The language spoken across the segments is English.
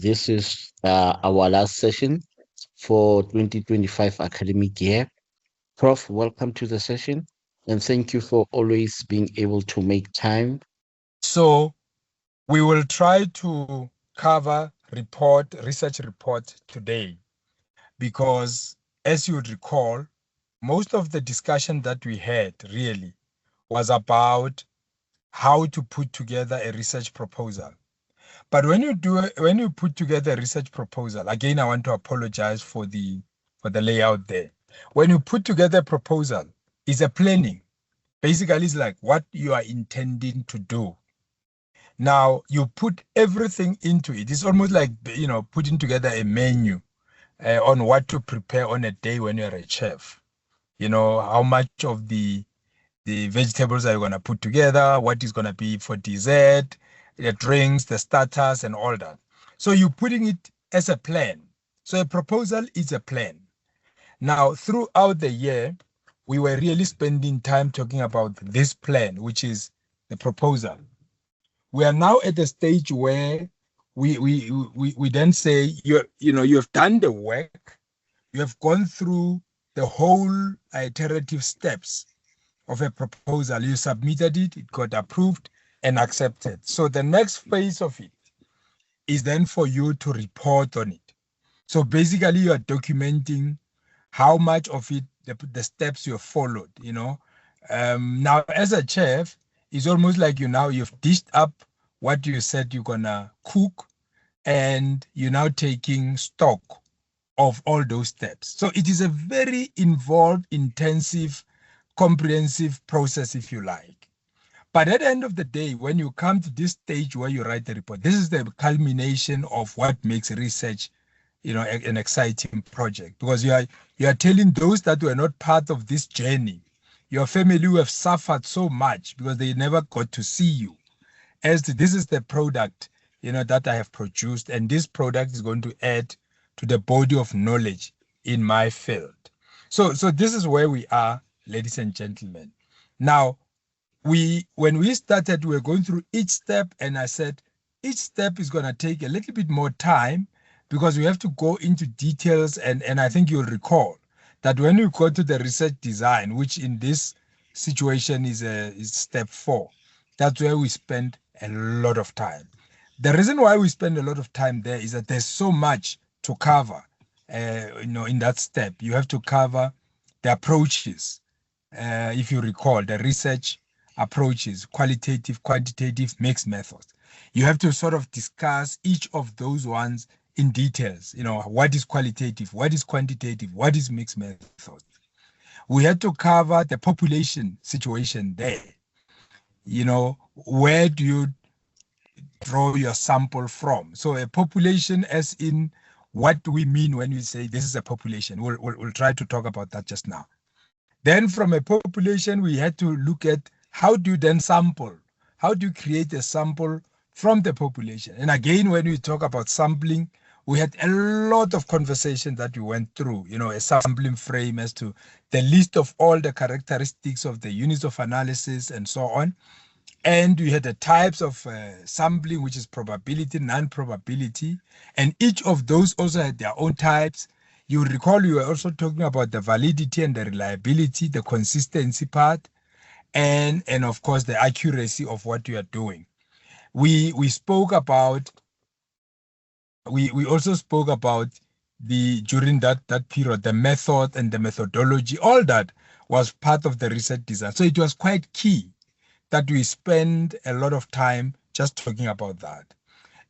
This is our last session for 2025 academic year. Prof, welcome to the session and thank you for always being able to make time. So we will try to cover research report today, because as you would recall, most of the discussion that we had really was about how to put together a research proposal. But when you put together a research proposal, again, I want to apologize for the layout there. When you put together a proposal, it's a planning. Basically, it's like what you are intending to do. Now you put everything into it. It's almost like, putting together a menu on what to prepare on a day when you're a chef. How much of the vegetables are you going to put together, what is going to be for dessert, the drinks, the starters, and all that. So you're putting it as a plan. So a proposal is a plan. Now, throughout the year, we were really spending time talking about this plan, which is the proposal. We are now at the stage where we then say, you have done the work, you have gone through the whole iterative steps of a proposal. You submitted it, it got approved and accepted. So the next phase of it is then for you to report on it. So basically, you are documenting how much of it, the steps you have followed. Now, as a chef, it's almost like you've dished up what you said you're gonna cook, and you're now taking stock of all those steps. So it is a very involved, intensive, comprehensive process, if you like. But at the end of the day, when you come to this stage where you write the report, this is the culmination of what makes research, an exciting project, because you are telling those that were not part of this journey, your family who have suffered so much because they never got to see you, as this is the product, that I have produced, and this product is going to add to the body of knowledge in my field. So this is where we are, ladies and gentlemen. Now, when we started, we were going through each step, and I said each step is going to take a little bit more time because we have to go into details, and I think you'll recall that when we go to the research design, which in this situation is step 4, that's where we spend a lot of time. The reason why we spend a lot of time there is that there's so much to cover. In that step, you have to cover the approaches. If you recall, the research approaches, qualitative, quantitative, mixed methods. You have to sort of discuss each of those ones in details. What is qualitative, what is quantitative, what is mixed method. We had to cover the population situation there. Where do you draw your sample from? So a population, as in what do we mean when we say this is a population? We'll try to talk about that just now. Then from a population, we had to look at how do you then sample? How do you create a sample from the population? And again, when we talk about sampling, we had a lot of conversation that we went through, a sampling frame as to the list of all the characteristics of the units of analysis and so on. And we had the types of sampling, which is probability, non-probability. And each of those also had their own types. You recall we were also talking about the validity and the reliability, the consistency part, and of course the accuracy of what you are doing. We spoke about, we also spoke about during that period, the method and the methodology, all that was part of the research design. So it was quite key that we spend a lot of time just talking about that.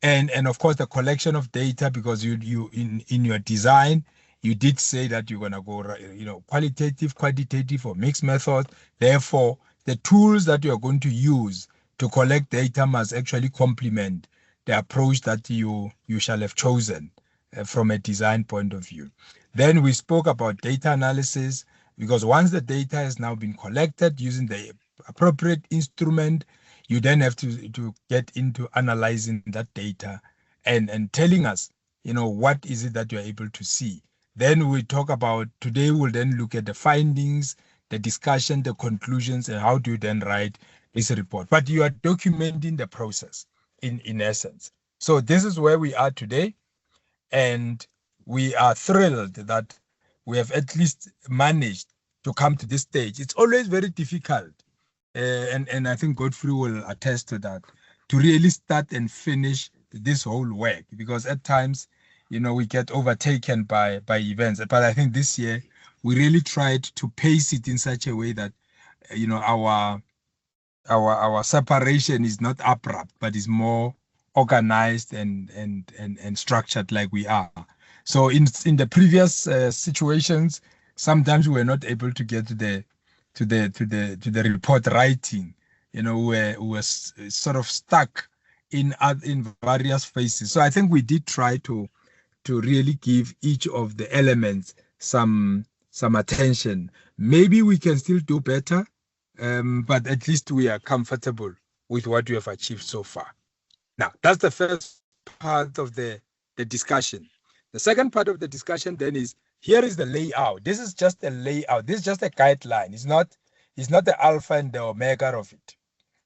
And of course the collection of data, because you in your design, you did say that you're going to go, qualitative, quantitative, or mixed method. Therefore, the tools that you are going to use to collect data must actually complement the approach that you shall have chosen from a design point of view. Then we spoke about data analysis, because once the data has now been collected using the appropriate instrument, you then have to get into analyzing that data and telling us, what is it that you're able to see. Then we talk about, today we'll then look at the findings, the discussion, the conclusions, and how do you then write this report. But you are documenting the process in essence. So this is where we are today, and we are thrilled that we have at least managed to come to this stage. It's always very difficult, and I think Godfrey will attest to that, to really start and finish this whole work, because at times, we get overtaken by events. But I think this year we really tried to pace it in such a way that our separation is not abrupt, but is more organized and structured like we are. So in the previous situations, sometimes we were not able to get to the report writing. We were sort of stuck in various phases. So I think we did try to really give each of the elements some attention. Maybe we can still do better, but at least we are comfortable with what we have achieved so far. Now, that's the first part of the discussion. The second part of the discussion then is, here is the layout. This is just a layout. This is just a guideline. It's not the alpha and the omega of it.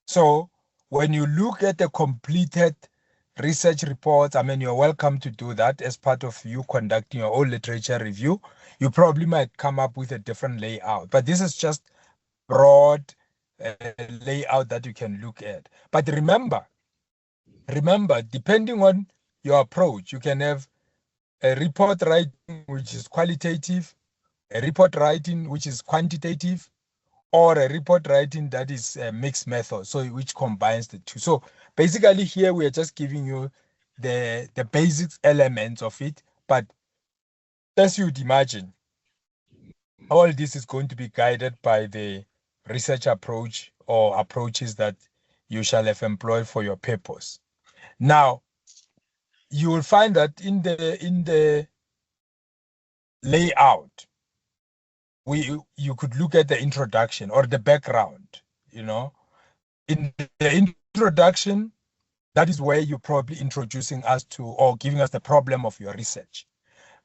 So when you look at the completed research reports, I mean, you're welcome to do that as part of you conducting your own literature review. You probably might come up with a different layout, but this is just broad layout that you can look at. But remember, depending on your approach, you can have a report writing which is qualitative, a report writing which is quantitative, or a report writing that is a mixed method, so which combines the two. So basically here we are just giving you the basic elements of it, but as you'd imagine, all this is going to be guided by the research approach or approaches that you shall have employed for your purpose. Now, you will find that in the layout, you could look at the introduction or the background. In the introduction, that is where you're probably introducing us to or giving us the problem of your research.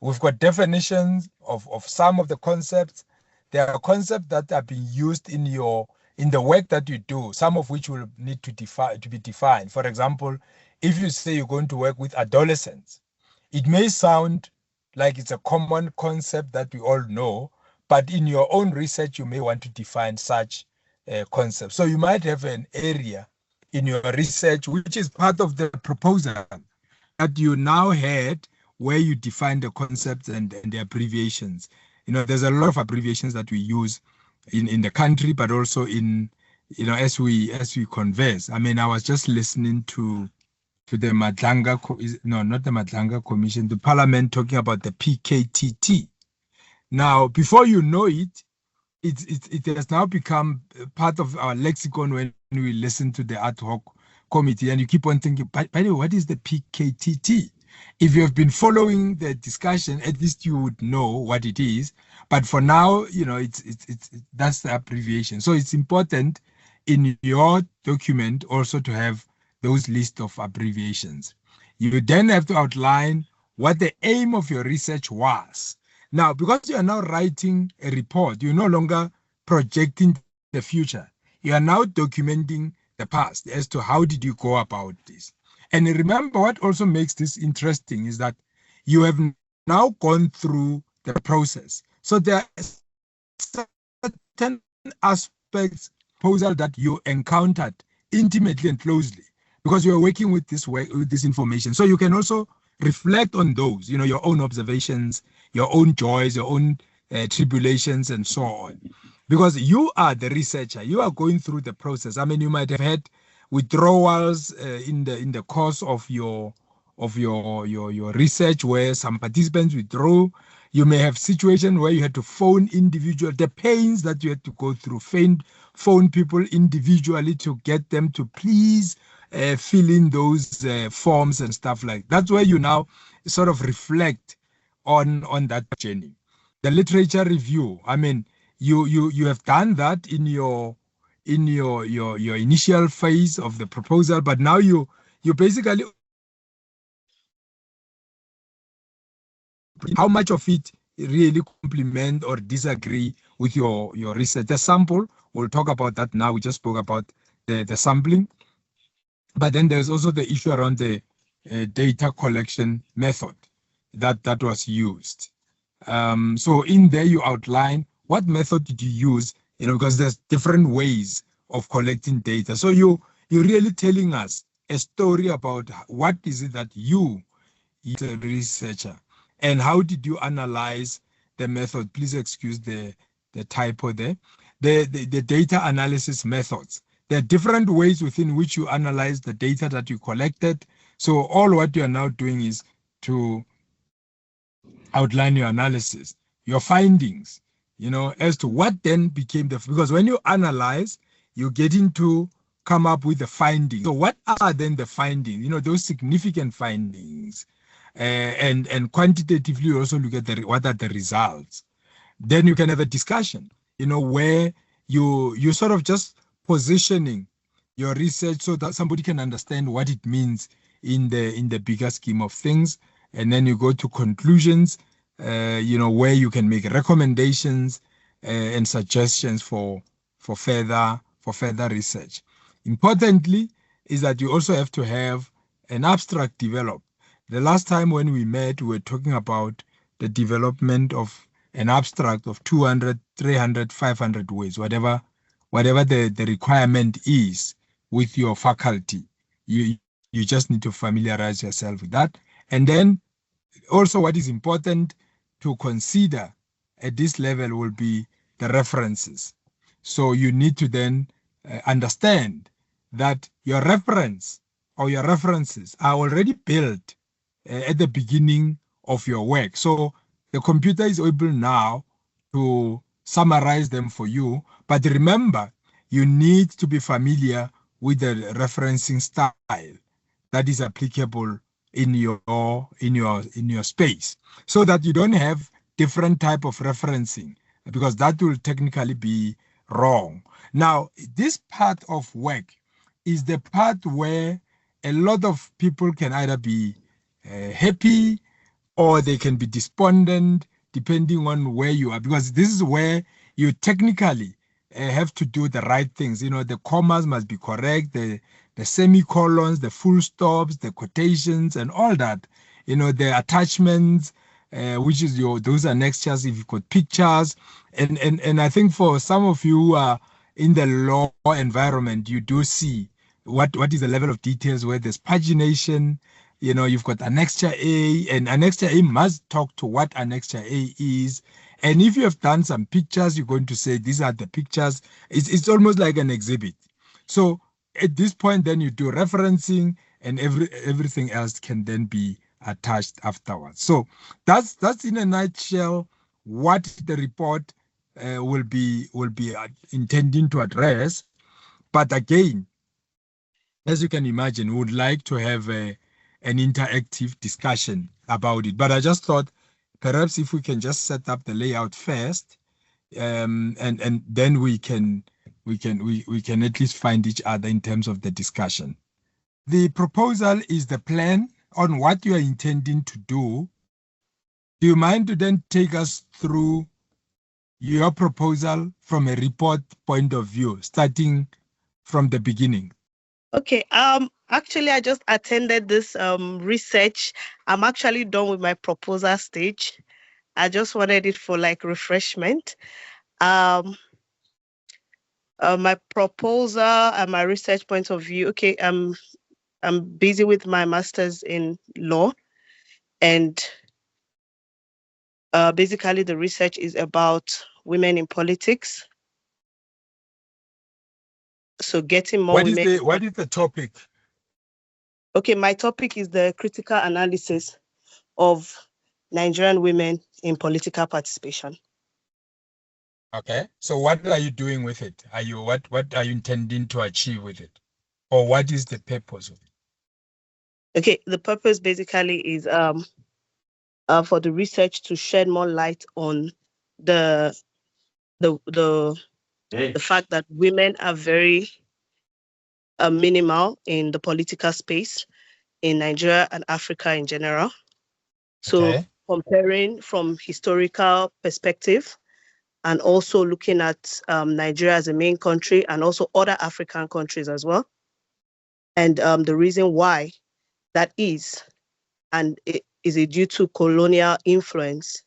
We've got definitions of some of the concepts. There are concepts that are being used in the work that you do, some of which will need to be defined. For example, if you say you're going to work with adolescents, it may sound like it's a common concept that we all know, but in your own research, you may want to define such concepts. So you might have an area in your research, which is part of the proposal that you now had, where you define the concepts and the abbreviations. There's a lot of abbreviations that we use in the country, but also in, as we converse. I mean, I was just listening to the Madlanga, no, not the Madlanga Commission, the Parliament talking about the PKTT. Now, before you know it, it has now become part of our lexicon when we listen to the ad hoc committee, and you keep on thinking, by the way, what is the PKTT? If you have been following the discussion, at least you would know what it is. But for now, that's the abbreviation. So it's important in your document also to have those list of abbreviations. You then have to outline what the aim of your research was. Now, because you are now writing a report, you're no longer projecting the future. You are now documenting the past as to how did you go about this. And remember, what also makes this interesting is that you have now gone through the process. So there are certain aspects, proposal that you encountered intimately and closely because you are working with this information. So you can also reflect on those, your own observations, your own joys, your own tribulations, and so on. Because you are the researcher, you are going through the process. I mean, you might have had withdrawals in the course of your research where some participants withdrew. You may have situations where you had to phone the pains that you had to go through, phone people individually to get them to please fill in those forms and stuff like that. That's where you now sort of reflect on that journey. The literature review, I mean, you have done that in your initial phase of the proposal, but now you basically, how much of it really complement or disagree with your research. The sample, we'll talk about that now. We just spoke about the sampling, but then there's also the issue around the data collection method that was used. So in there you outline what method did you use, because there's different ways of collecting data. So you're really telling us a story about what is it that you, as a researcher, and how did you analyze the method? Please excuse the typo there. The data analysis methods. There are different ways within which you analyze the data that you collected. So all what you are now doing is to outline your analysis, your findings, as to what then became because when you analyze, you get into come up with the findings. So what are then the findings, those significant findings? And quantitatively you also look at what are the results. Then you can have a discussion, where you sort of just positioning your research so that somebody can understand what it means in the bigger scheme of things. And then you go to conclusions, where you can make recommendations and suggestions for further research. Importantly is that you also have to have an abstract developed. The last time when we met, we were talking about the development of an abstract of 200, 300, 500 words, whatever the requirement is with your faculty. You just need to familiarize yourself with that. And then also what is important to consider at this level will be the references. So you need to then understand that your reference or your references are already built at the beginning of your work. So the computer is able now to summarize them for you. But remember, you need to be familiar with the referencing style that is applicable in your space, so that you don't have different type of referencing, because that will technically be wrong. Now, this part of work is the part where a lot of people can either be happy or they can be despondent, depending on where you are, because this is where you technically have to do the right things. The commas must be correct, the semicolons, the full stops, the quotations, and all that. The attachments, which is those are annexures if you've got pictures. And I think for some of you who are in the law environment, you do see what is the level of details where there's pagination. You've got Annexure A, and Annexure A must talk to what Annexure A is. And if you have done some pictures, you're going to say, these are the pictures. It's almost like an exhibit. So at this point, then you do referencing, and everything else can then be attached afterwards. So that's in a nutshell what the report will be intending to address. But again, as you can imagine, we would like to have an interactive discussion about it. But I just thought perhaps if we can just set up the layout first, and then we can at least find each other in terms of the discussion. The proposal is the plan on what you are intending to do. Do you mind to then take us through your proposal from a report point of view, starting from the beginning? Okay. Actually, I just attended this research. I'm actually done with my proposal stage. I just wanted it for like refreshment. My proposal and my research point of view. Okay, I'm busy with my master's in law, and basically the research is about women in politics. So getting more women. What is the topic? Okay, my topic is the critical analysis of Nigerian women in political participation. Okay, so what are you doing with it? What are you intending to achieve with it, or what is the purpose of it? Okay, the purpose basically is for the research to shed more light on the fact that women are very minimal in the political space in Nigeria and Africa in general. So comparing from historical perspective, and also looking at Nigeria as a main country and also other African countries as well. And the reason why that is, and is it due to colonial influence?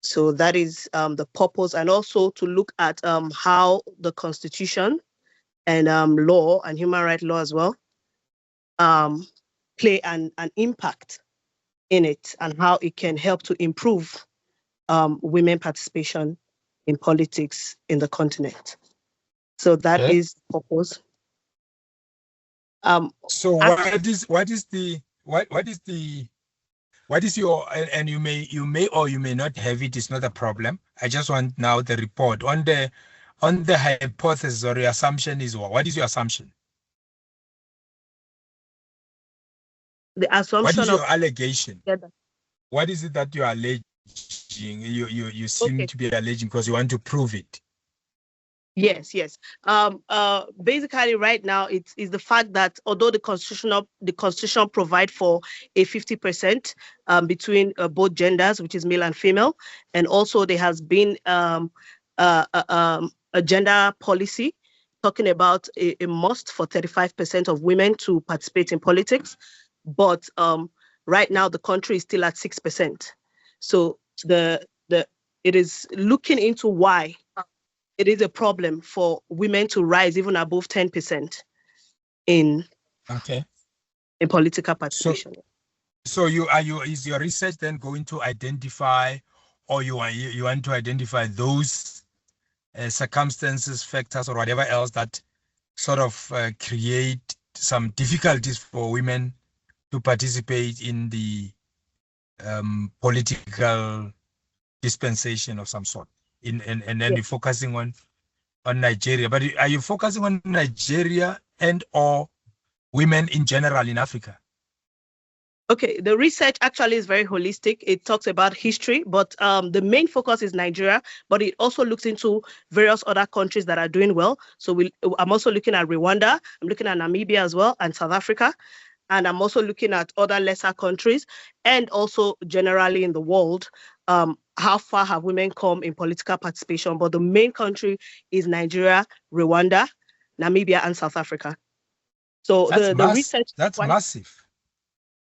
So that is the purpose, and also to look at how the Constitution and law and human rights law as well play an impact in it, and how it can help to improve women participation in politics in the continent. So that is the purpose. So what is your, and you may or you may not have it, it's not a problem. I just want now the report on the hypothesis or your assumption is what is your assumption? The assumption. What is your allegation? What is it that you are alleging? You seem to be alleging because you want to prove it. Yes. Basically, right now, it's the fact that although the constitution provide for a 50% between both genders, which is male and female, and also there has been a gender policy talking about a must for 35% of women to participate in politics, but right now the country is still at 6%. So it is looking into why it is a problem for women to rise even above 10% in political participation. So is your research then going to identify, or you want to identify those circumstances, factors, or whatever else that sort of create some difficulties for women to participate in the political dispensation of some sort? And then you're focusing on Nigeria, but are you focusing on Nigeria and or women in general in Africa? Okay, the research actually is very holistic. It talks about history, but the main focus is Nigeria, but it also looks into various other countries that are doing well. So I'm also looking at Rwanda, I'm looking at Namibia as well, and South Africa. And I'm also looking at other lesser countries, and also generally in the world, how far have women come in political participation? But the main country is Nigeria, Rwanda, Namibia, and South Africa. So the research— That's massive.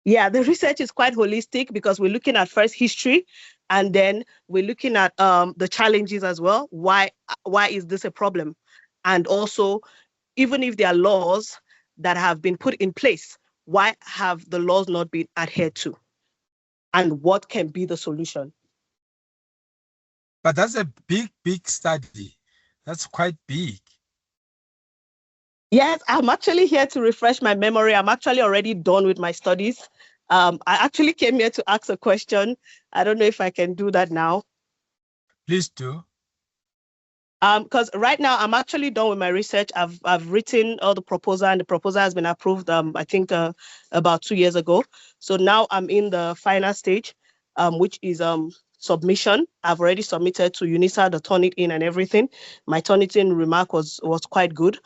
Yeah, the research is quite holistic because we're looking at first history, and then we're looking at the challenges as well. Why is this a problem? And also, even if there are laws that have been put in place, why have the laws not been adhered to? And what can be the solution? But that's a big study. That's quite big. Yes, I'm actually here to refresh my memory. I'm actually already done with my studies. I actually came here to ask a question. I don't know if I can do that now. Please do. Because right now I'm actually done with my research. I've written all the proposal, and the proposal has been approved, I think about 2 years ago. So now I'm in the final stage, which is submission. I've already submitted to UNISA the Turnitin and everything. My Turnitin remark was quite good,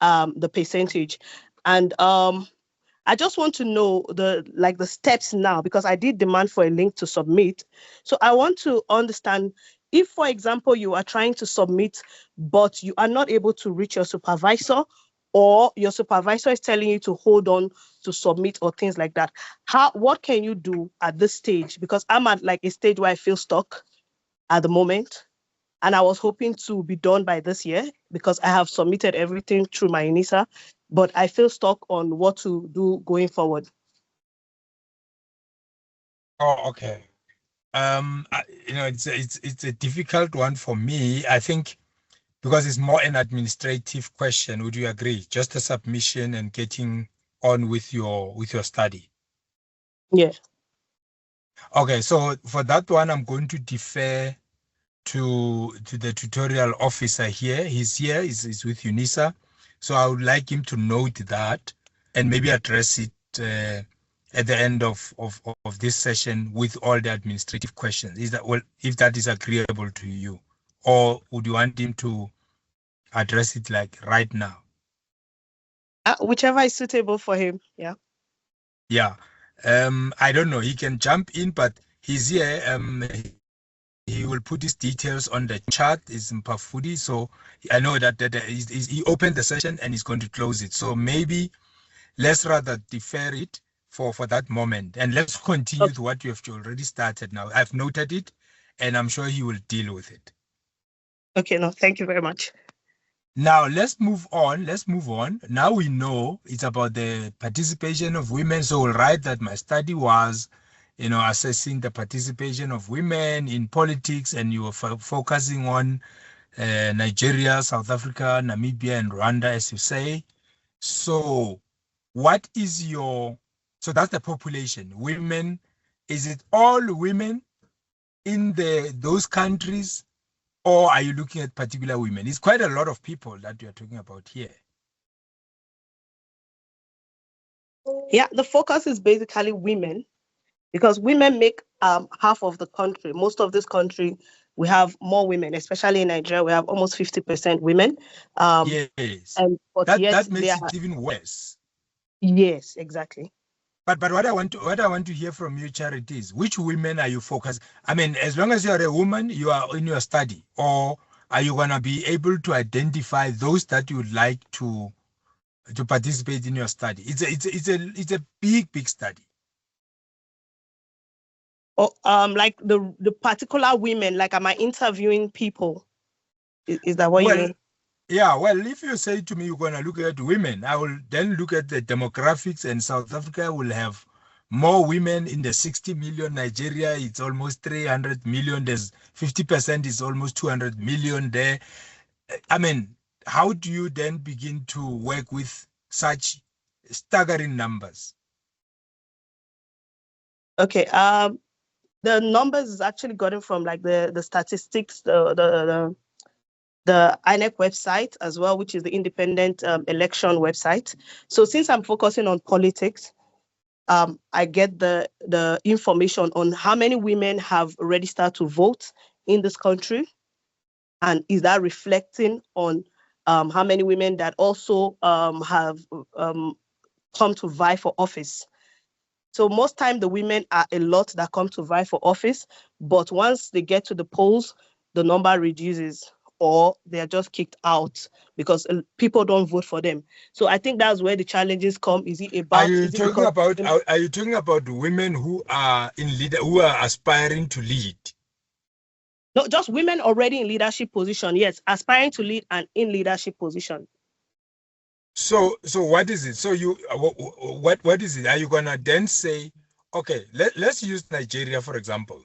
the percentage. And I just want to know the steps now, because I did demand for a link to submit. So I want to understand, if, for example, you are trying to submit, but you are not able to reach your supervisor, or your supervisor is telling you to hold on to submit, or things like that, what can you do at this stage? Because I'm at like a stage where I feel stuck at the moment, and I was hoping to be done by this year because I have submitted everything through my UNISA, but I feel stuck on what to do going forward. Oh, okay. It's a difficult one for me, I think, because it's more an administrative question. Would you agree? Just a submission and getting on with your study. Yeah. Okay, so for that one, I'm going to defer to the tutorial officer here. He's here, he's with UNISA. So I would like him to note that and maybe address it at the end of this session with all the administrative questions. If that is agreeable to you, or would you want him to address it like right now? Whichever is suitable for him. Yeah. Yeah. I don't know. He can jump in, but he's here. He will put his details on the chat. It's Mpafudi. So I know that he opened the session and he's going to close it. So maybe let's rather defer it for that moment, and let's continue with what you have already started now. I've noted it, and I'm sure he will deal with it. Okay, no, thank you very much. Now let's move on. Now we know it's about the participation of women. So we'll write that my study was, assessing the participation of women in politics, and you were focusing on Nigeria, South Africa, Namibia, and Rwanda, as you say. So what is so that's the population. Women, is it all women in those countries? Or are you looking at particular women? It's quite a lot of people that you're talking about here. Yeah, the focus is basically women, because women make half of the country. Most of this country, we have more women, especially in Nigeria. We have almost 50% women. Yes, and that makes it even worse. Yes, exactly. But what I want to hear from you, Charity, is which women are you focused? I mean, as long as you are a woman, you are in your study, or are you gonna be able to identify those that you would like to participate in your study? It's a big study. Oh, like the particular women, like am I interviewing people? Is that what you mean? Yeah, well, if you say to me you're going to look at women, I will then look at the demographics, and South Africa will have more women in the 60 million. Nigeria, it's almost 300 million. There's 50% is almost 200 million there. I mean, how do you then begin to work with such staggering numbers? Okay, the numbers is actually gotten from like the statistics, the INEC website as well, which is the independent election website. So since I'm focusing on politics, I get the information on how many women have registered to vote in this country, and is that reflecting on how many women that also have come to vie for office. So most time the women are a lot that come to vie for office, but once they get to the polls, the number reduces, or they are just kicked out because people don't vote for them. So I think that's where the challenges come. Is it about? Are you talking about women who are who are aspiring to lead? No, just women already in leadership position. Yes, aspiring to lead and in leadership position. So what is it? So what is it? Are you gonna then say, okay, let's use Nigeria for example.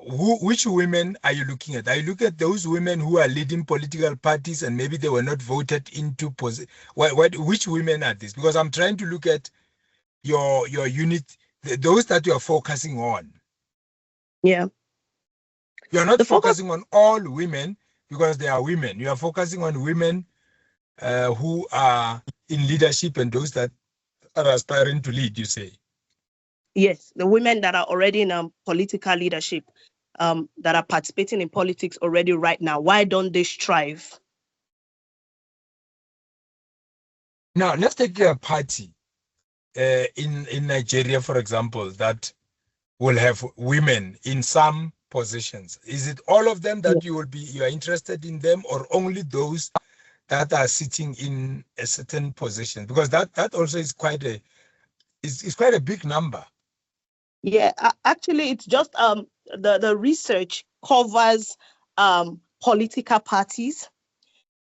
Which women are you looking at? Are you looking at those women who are leading political parties and maybe they were not voted into position? Which women are these? Because I'm trying to look at your unit, those that you are focusing on. Yeah. You're not focusing on all women because they are women. You are focusing on women who are in leadership and those that are aspiring to lead, you say? Yes, the women that are already in political leadership, that are participating in politics already right now. Why don't they strive? Now, let's take a party in Nigeria, for example, that will have women in some positions. Is it all of them that you are interested in them, or only those that are sitting in a certain position? Because that also is quite a big number. Yeah, actually, it's just the research covers political parties.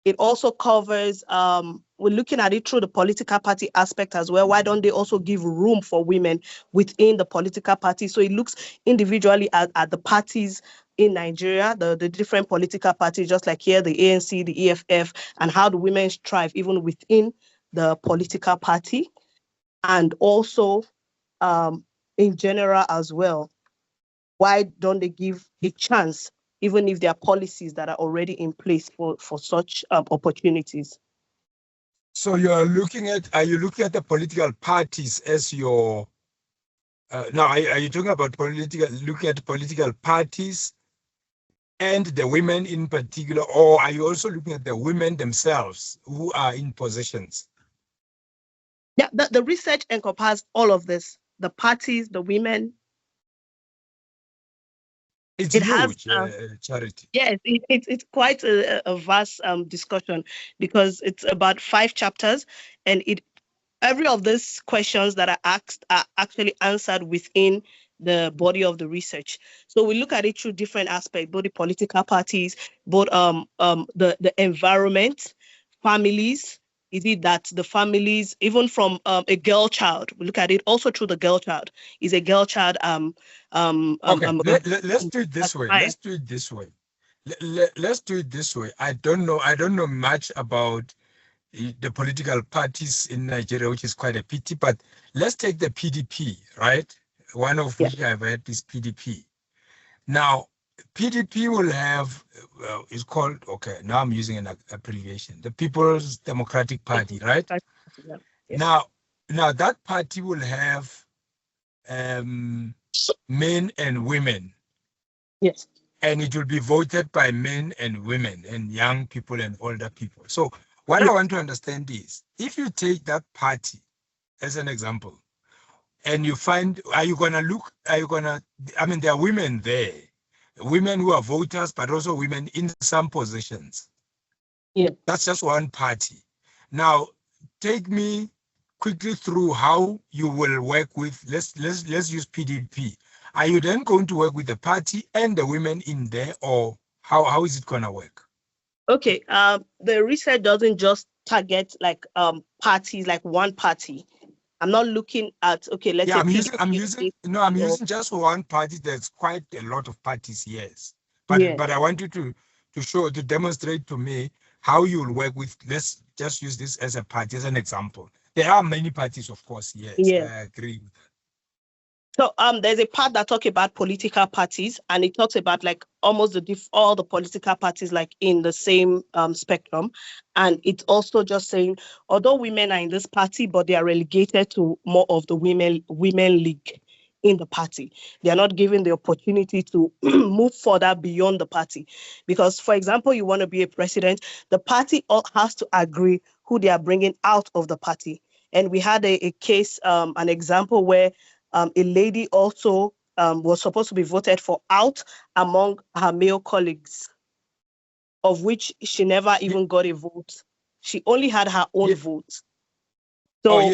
It also covers, we're looking at it through the political party aspect as well. Why don't they also give room for women within the political party? So it looks individually at the parties in Nigeria, the different political parties, just like here, the ANC, the EFF, and how the women strive even within the political party. And also in general as well. Why don't they give a chance, even if there are policies that are already in place for such opportunities? So are you looking at the political parties as your now are you talking about looking at political parties and the women in particular, or are you also looking at the women themselves who are in positions? Yeah, the research encompasses all of this, the parties, the women. It's huge, Charity. Yes, it's quite a vast discussion, because it's about 5 chapters, and it every of these questions that are asked are actually answered within the body of the research. So we look at it through different aspects, both the political parties, both the environment, families. Is it that the families, even from a girl child, we look at it also through the girl child. Is a girl child let's do it this way. Let's do it this way. Let's do it this way. I don't know much about the political parties in Nigeria, which is quite a pity, but let's take the PDP, right? One of which I've heard is PDP. Now, PDP will have, it's called, okay, now I'm using an abbreviation, the People's Democratic Party, right? Yeah. Now that party will have men and women. Yes. And it will be voted by men and women and young people and older people. So what I want to understand is, if you take that party as an example, and you find, I mean, there are women there, women who are voters, but also women in some positions. Yeah. That's just one party. Now, take me quickly through how you will work with, let's use PDP. Are you then going to work with the party and the women in there, or how is it going to work? Okay, the research doesn't just target like parties, like one party. I'm not looking at, okay, let's say I'm using just one party. There's quite a lot of parties, yes. But I want you to demonstrate to me how you will work with, let's just use this as a party, as an example. There are many parties, of course, yes. I agree with that. So there's a part that talks about political parties, and it talks about like almost all the political parties like in the same spectrum. And it's also just saying, although women are in this party, but they are relegated to more of the women league in the party. They are not given the opportunity to move further beyond the party. Because, for example, you want to be a president, the party has to agree who they are bringing out of the party. And we had a case, an example where a lady also was supposed to be voted for out among her male colleagues, of which she never even got a vote. She only had her own vote. So,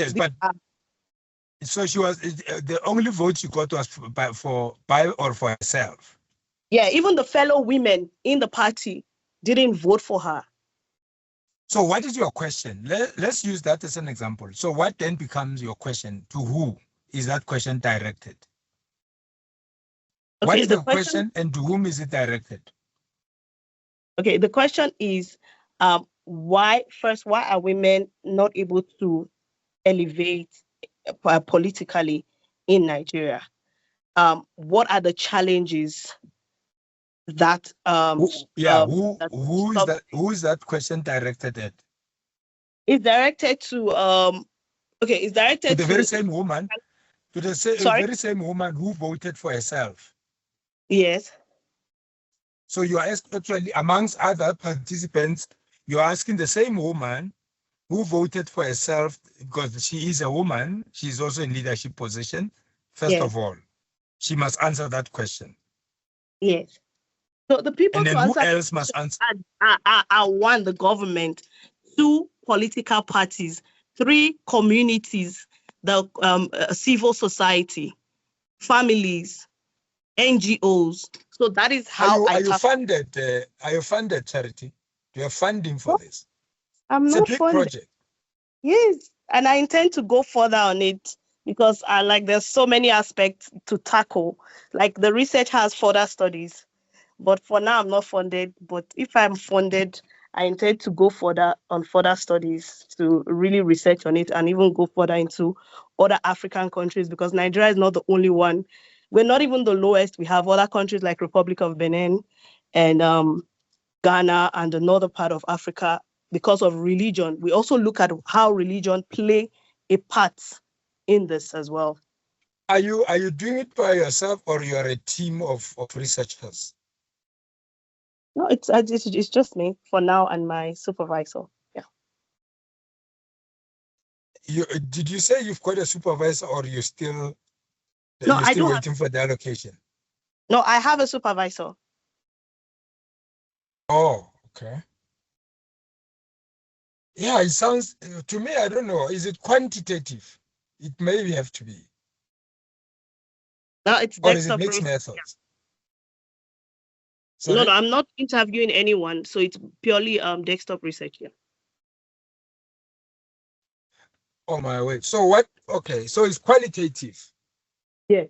so she was, the only vote she got was by or for herself. Yeah, even the fellow women in the party didn't vote for her. So what is your question? Let's use that as an example. So what then becomes your question? To who is that question directed? Okay, what is the question and to whom is it directed? Okay, the question is, why are women not able to elevate politically in Nigeria? What are the challenges that who is that question directed at? It's directed to it's directed to the very same woman, to the very same woman who voted for herself. Yes. So you are actually, amongst other participants, you're asking the same woman who voted for herself, because she is a woman, she's also in leadership position. First of all, she must answer that question. Yes. So the people, and then who else must answer? Are one, the government; two, political parties; three, communities, the civil society, families, NGOs. So that is how are you funded? Are you funded, Charity? Do you have funding for this? It's not a big project. Yes, and I intend to go further on it because there's so many aspects to tackle. Like the research has further studies, but for now I'm not funded. But if I'm funded, I intend to go further studies to really research on it and even go further into other African countries, because Nigeria is not the only one. We're not even the lowest. We have other countries like Republic of Benin and Ghana and the northern part of Africa. Because of religion, we also look at how religion play a part in this as well. Are you doing it by yourself, or you're a team of researchers? No, it's just me for now and my supervisor. Yeah. Did you say you've got a supervisor, or you're still waiting for the allocation? No, I have a supervisor. Oh, okay. Yeah, it sounds, to me, I don't know, is it quantitative? It maybe have to be. Now it's Or is it desktop mixed research. methods? No, Sorry? I'm not interviewing anyone, so it's purely desktop research. Yeah. Oh my way. So what? Okay, so it's qualitative. Yeah.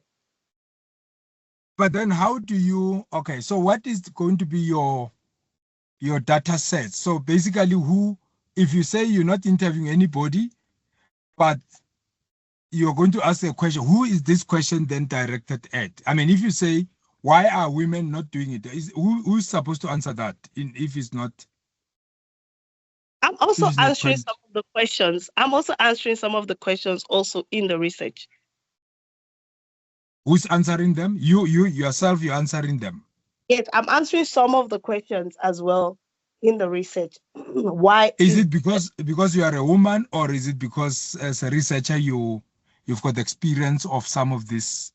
But then how do you? Okay, so what is going to be your data set? So basically, who? If you say you're not interviewing anybody, but you're going to ask a question, who is this question then directed at? I mean, if you say, why are women not doing it? Who's supposed to answer that? If it's not. I'm also answering some of the questions. I'm also answering some of the questions also in the research. Who's answering them? You yourself, you're answering them. Yes, I'm answering some of the questions as well in the research. Why is it because you are a woman, or is it because as a researcher you've got experience of some of these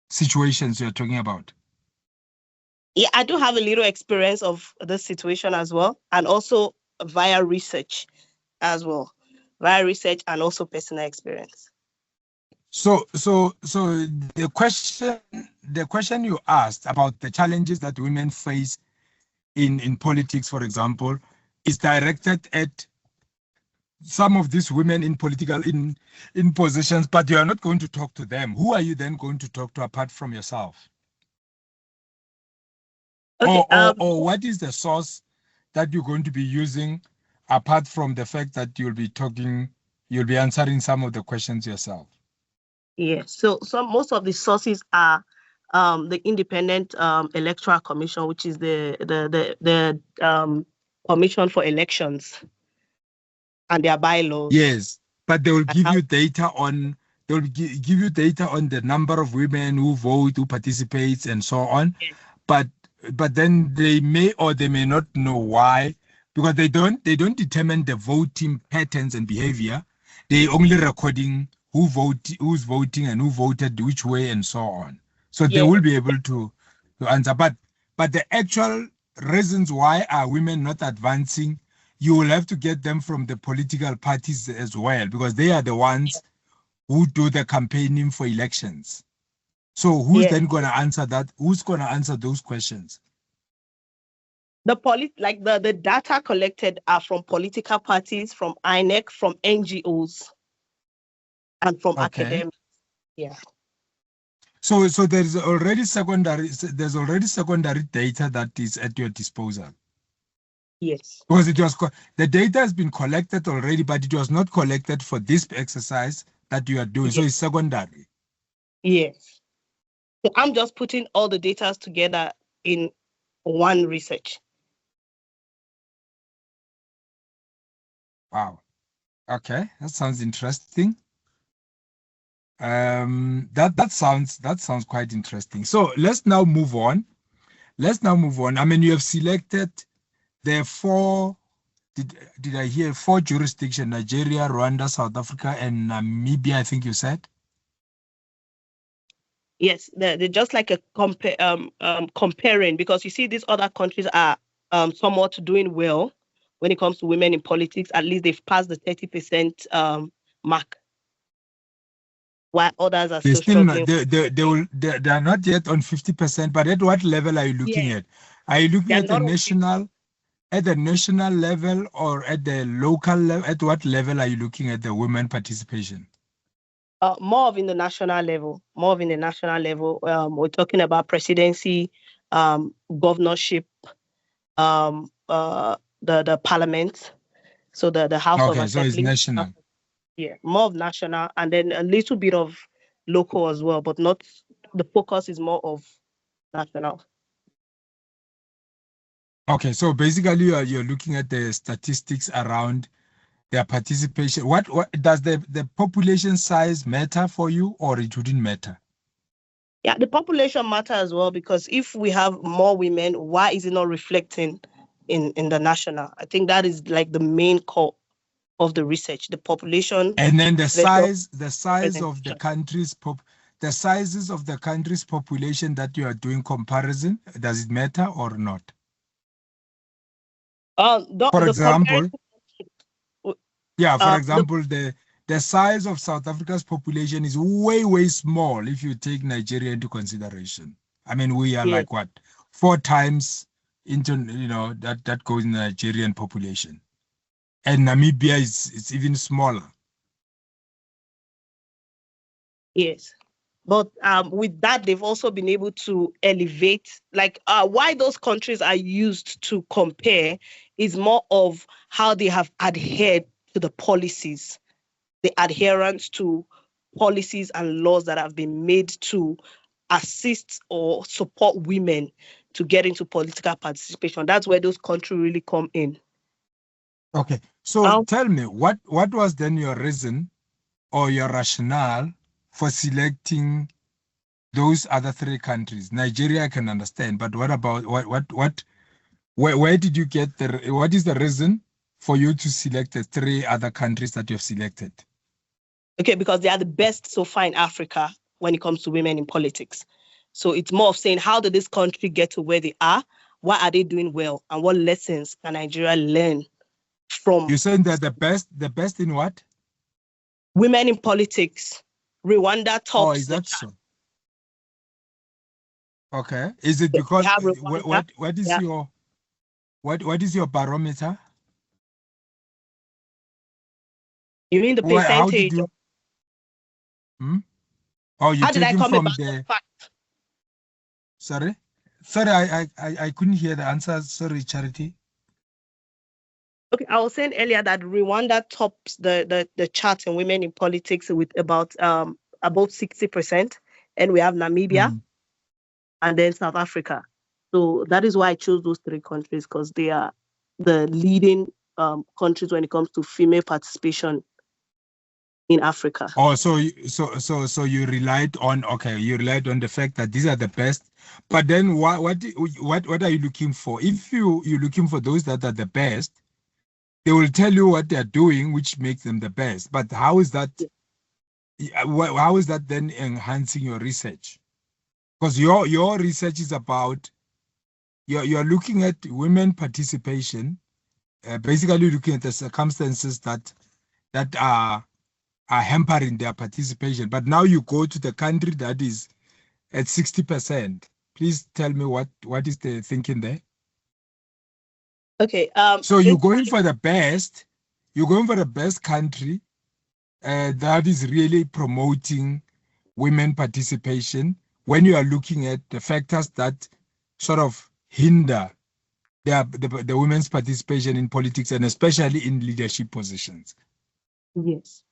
situations you're talking about? Yeah, I do have a little experience of this situation as well, and also via research as well, via research and also personal experience. So the question you asked about the challenges that women face in politics, for example, is directed at some of these women in political in positions, but you are not going to talk to them. Who are you then going to talk to apart from yourself? Okay, or what is the source that you're going to be using apart from the fact that you'll be answering some of the questions yourself? Yeah, so most of the sources are the Independent Electoral Commission, which is the Commission for Elections and their bylaws. Yes, but they will give you data on give you data on the number of women who vote, who participates, and so on. Yes. But then they may or they may not know why, because they don't determine the voting patterns and behavior. They only recording who's voting and who voted which way and so on. So they will be able to answer. But the actual reasons why are women not advancing, you will have to get them from the political parties as well, because they are the ones who do the campaigning for elections. So who's then going to answer that? Who's going to answer those questions? The data collected are from political parties, from INEC, from NGOs, and from academics. Yeah. So there's already secondary data that is at your disposal. Yes. Because the data has been collected already, but it was not collected for this exercise that you are doing. Yes. So it's secondary. Yes. So I'm just putting all the data together in one research. Wow. Okay, that sounds interesting. That sounds quite interesting. So let's now move on. I mean, you have selected the four. Did I hear 4 jurisdictions: Nigeria, Rwanda, South Africa, and Namibia? I think you said. Yes, they're just like a comparing, because you see these other countries are somewhat doing well when it comes to women in politics. At least they've passed the 30% mark, while others are still struggling. They are not yet on 50%. But at what level are you looking at? Are you looking at the national level or at the local level? At what level are you looking at the women participation? More of in the national level. We're talking about presidency, governorship, the parliament, so the House of Assembly. So it's national. Yeah, more of national, and then a little bit of local as well, but not. The focus is more of national. Okay, so basically you're looking at the statistics around their participation. What does the population size matter for you, or it wouldn't matter? Yeah, the population matter as well, because if we have more women, why is it not reflecting in the national? I think that is like the main core of the research, the population. And then the size of the country's the sizes of the country's population that you are doing comparison, does it matter or not? For example, the example, the size of South Africa's population is way, way small if you take Nigeria into consideration. I mean, we are like what, 4 times into, that goes in the Nigerian population. And Namibia is even smaller. Yes. But with that, they've also been able to elevate, like why those countries are used to compare is more of how they have adhered to the policies, the adherence to policies and laws that have been made to assist or support women to get into political participation. That's where those countries really come in. Okay. So tell me, what was then your reason or your rationale for selecting those other 3 countries? Nigeria I can understand, but what about where did you get what is the reason for you to select the 3 other countries that you've selected? Okay, because they are the best so far in Africa when it comes to women in politics. So it's more of saying, how did this country get to where they are? What are they doing well? And what lessons can Nigeria learn from? You're saying that the best in what? Women in politics. Rwanda tops. Oh, is that so? Okay. Is it because what is your barometer? You mean the percentage? Oh, you're taking from the fact? Sorry, I couldn't hear the answer. Sorry, Charity. Okay, I was saying earlier that Rwanda tops the chart in women in politics with about 60%, and we have Namibia, and then South Africa. So that is why I chose those 3 countries, because they are the leading countries when it comes to female participation in Africa. Oh, so you relied on the fact that these are the best, but then what are you looking for? If you're looking for those that are the best, they will tell you what they're doing, which makes them the best. But how is that? How is that then enhancing your research? Because your research is about you're looking at women participation, basically looking at the circumstances that are hampering their participation. But now you go to the country that is at 60%. Please tell me what is the thinking there? Okay. So you're going for the best. You're going for the best country that is really promoting women participation when you are looking at the factors that sort of hinder the women's participation in politics and especially in leadership positions. Yes.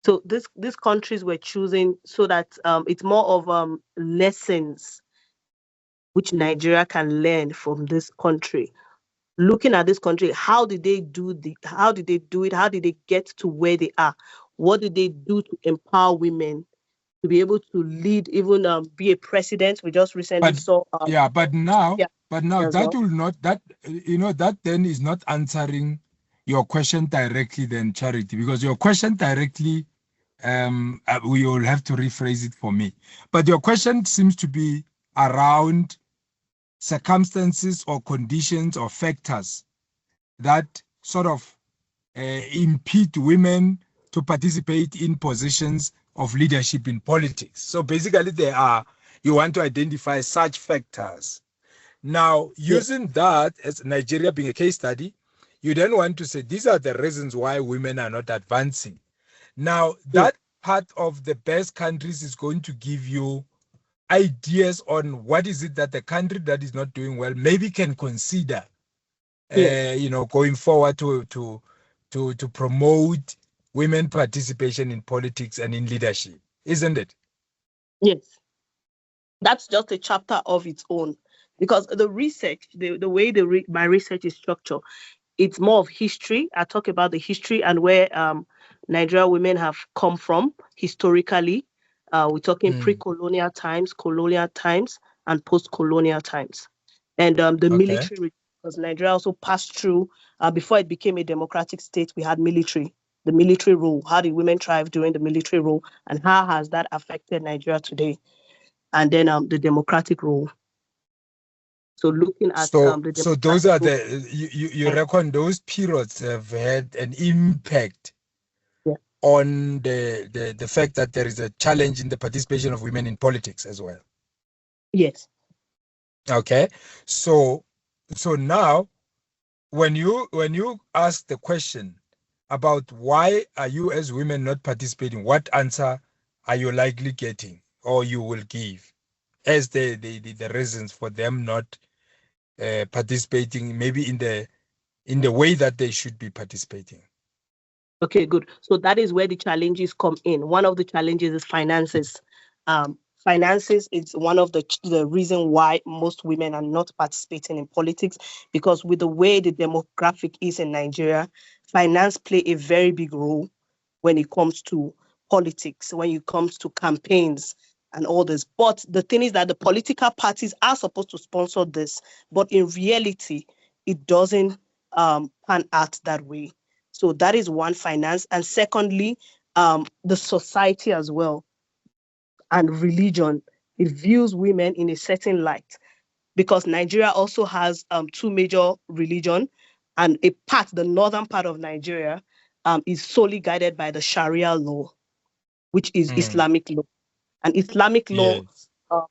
So these countries were choosing so that it's more of lessons which Nigeria can learn from this country. Looking at this country, how did they do it? How did they get to where they are? What did they do to empower women to be able to lead, even be a president? We just recently saw. But now that will not, that then is not answering your question directly then, Charity, because your question directly, we will have to rephrase it for me. But your question seems to be around circumstances or conditions or factors that sort of impede women to participate in positions of leadership in politics. So basically you want to identify such factors. Now, using that as Nigeria being a case study, you then want to say, these are the reasons why women are not advancing. Now, that part of the best countries is going to give you ideas on what is it that the country that is not doing well maybe can consider, going forward to promote women participation in politics and in leadership, isn't it? Yes. That's just a chapter of its own, because the research, the way my research is structured, it's more of history. I talk about the history and where Nigeria women have come from historically. We're talking pre-colonial times, colonial times, and post-colonial times. And the military, because Nigeria also passed through, before it became a democratic state, we had military, the military rule. How did women thrive during the military rule, and how has that affected Nigeria today? And then the democratic rule. So looking at so the so those are the you reckon those periods have had an impact on the fact that there is a challenge in the participation of women in politics as well. Yes. Okay. So now when you ask the question about why are you as women not participating, what answer are you likely getting or you will give as the reasons for them not participating maybe in the way that they should be participating? Okay, good. So that is where the challenges come in. One of the challenges is finances. Finances is one of the reason why most women are not participating in politics, because with the way the demographic is in Nigeria, finance play a very big role when it comes to politics, when it comes to campaigns and all this. But the thing is that the political parties are supposed to sponsor this, but in reality, it doesn't pan out that way. So that is one, finance. And secondly, the society as well and religion. It views women in a certain light, because Nigeria also has two major religion, and the northern part of Nigeria is solely guided by the Sharia law, which is Islamic law. And Islamic law,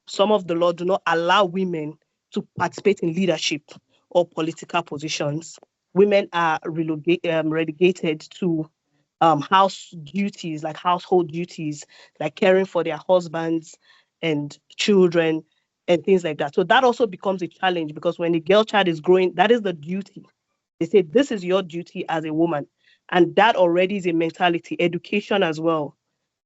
some of the law do not allow women to participate in leadership or political positions. Women are relegated to house duties, like household duties, like caring for their husbands and children and things like that. So that also becomes a challenge, because when a girl child is growing, that is the duty. They say this is your duty as a woman. And that already is a mentality, education as well.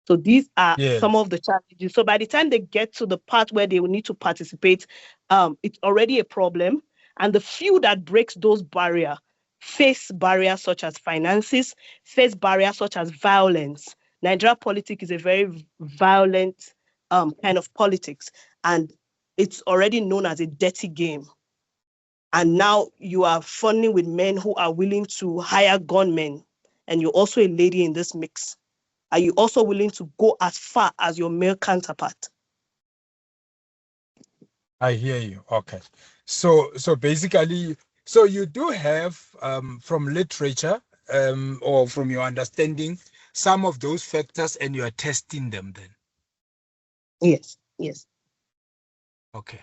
So these are some of the challenges. So by the time they get to the part where they will need to participate, it's already a problem. And the few that breaks those barriers face barriers such as finances, face barriers such as violence. Nigeria politics is a very violent kind of politics, and it's already known as a dirty game. And now you are funding with men who are willing to hire gunmen, and you're also a lady in this mix. Are you also willing to go as far as your male counterpart? I hear you. Okay. So basically, so you do have from literature or from your understanding some of those factors, and you are testing them then. Yes. Yes. Okay.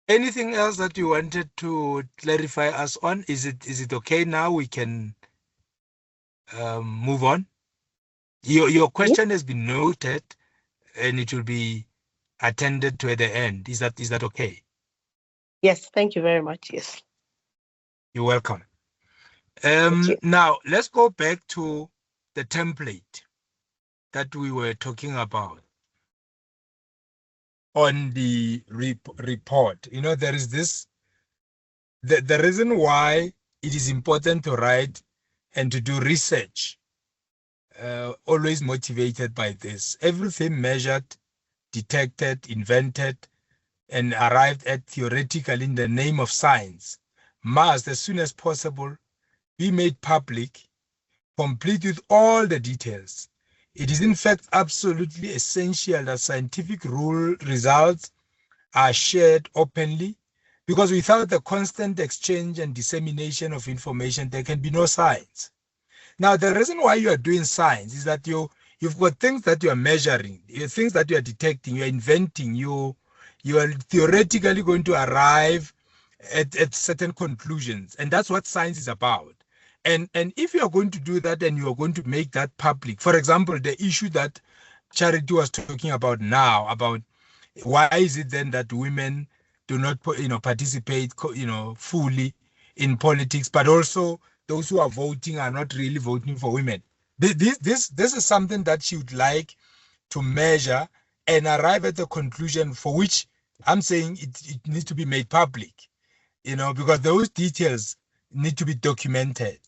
Anything else that you wanted to clarify us on? Is it okay now? We can move on. Your question has been noted, and it will be attended to at the end. Is that okay? Yes, thank you very much. Yes. You're welcome. Now let's go back to the template that we were talking about on the report. You know, there is this, the reason why it is important to write and to do research, always motivated by this. Everything measured, detected, invented, and arrived at theoretically in the name of science must, as soon as possible, be made public, complete with all the details. It is in fact absolutely essential that scientific results are shared openly, because without the constant exchange and dissemination of information, there can be no science. Now, the reason why you are doing science is that you've got things that you are measuring, things that you are detecting, you are inventing, you are theoretically going to arrive at certain conclusions, and that's what science is about. And if you are going to do that and you are going to make that public, for example, the issue that Charity was talking about now, about why is it then that women do not participate fully in politics, but also those who are voting are not really voting for women. This is something that she would like to measure and arrive at the conclusion, for which I'm saying it needs to be made public, because those details need to be documented.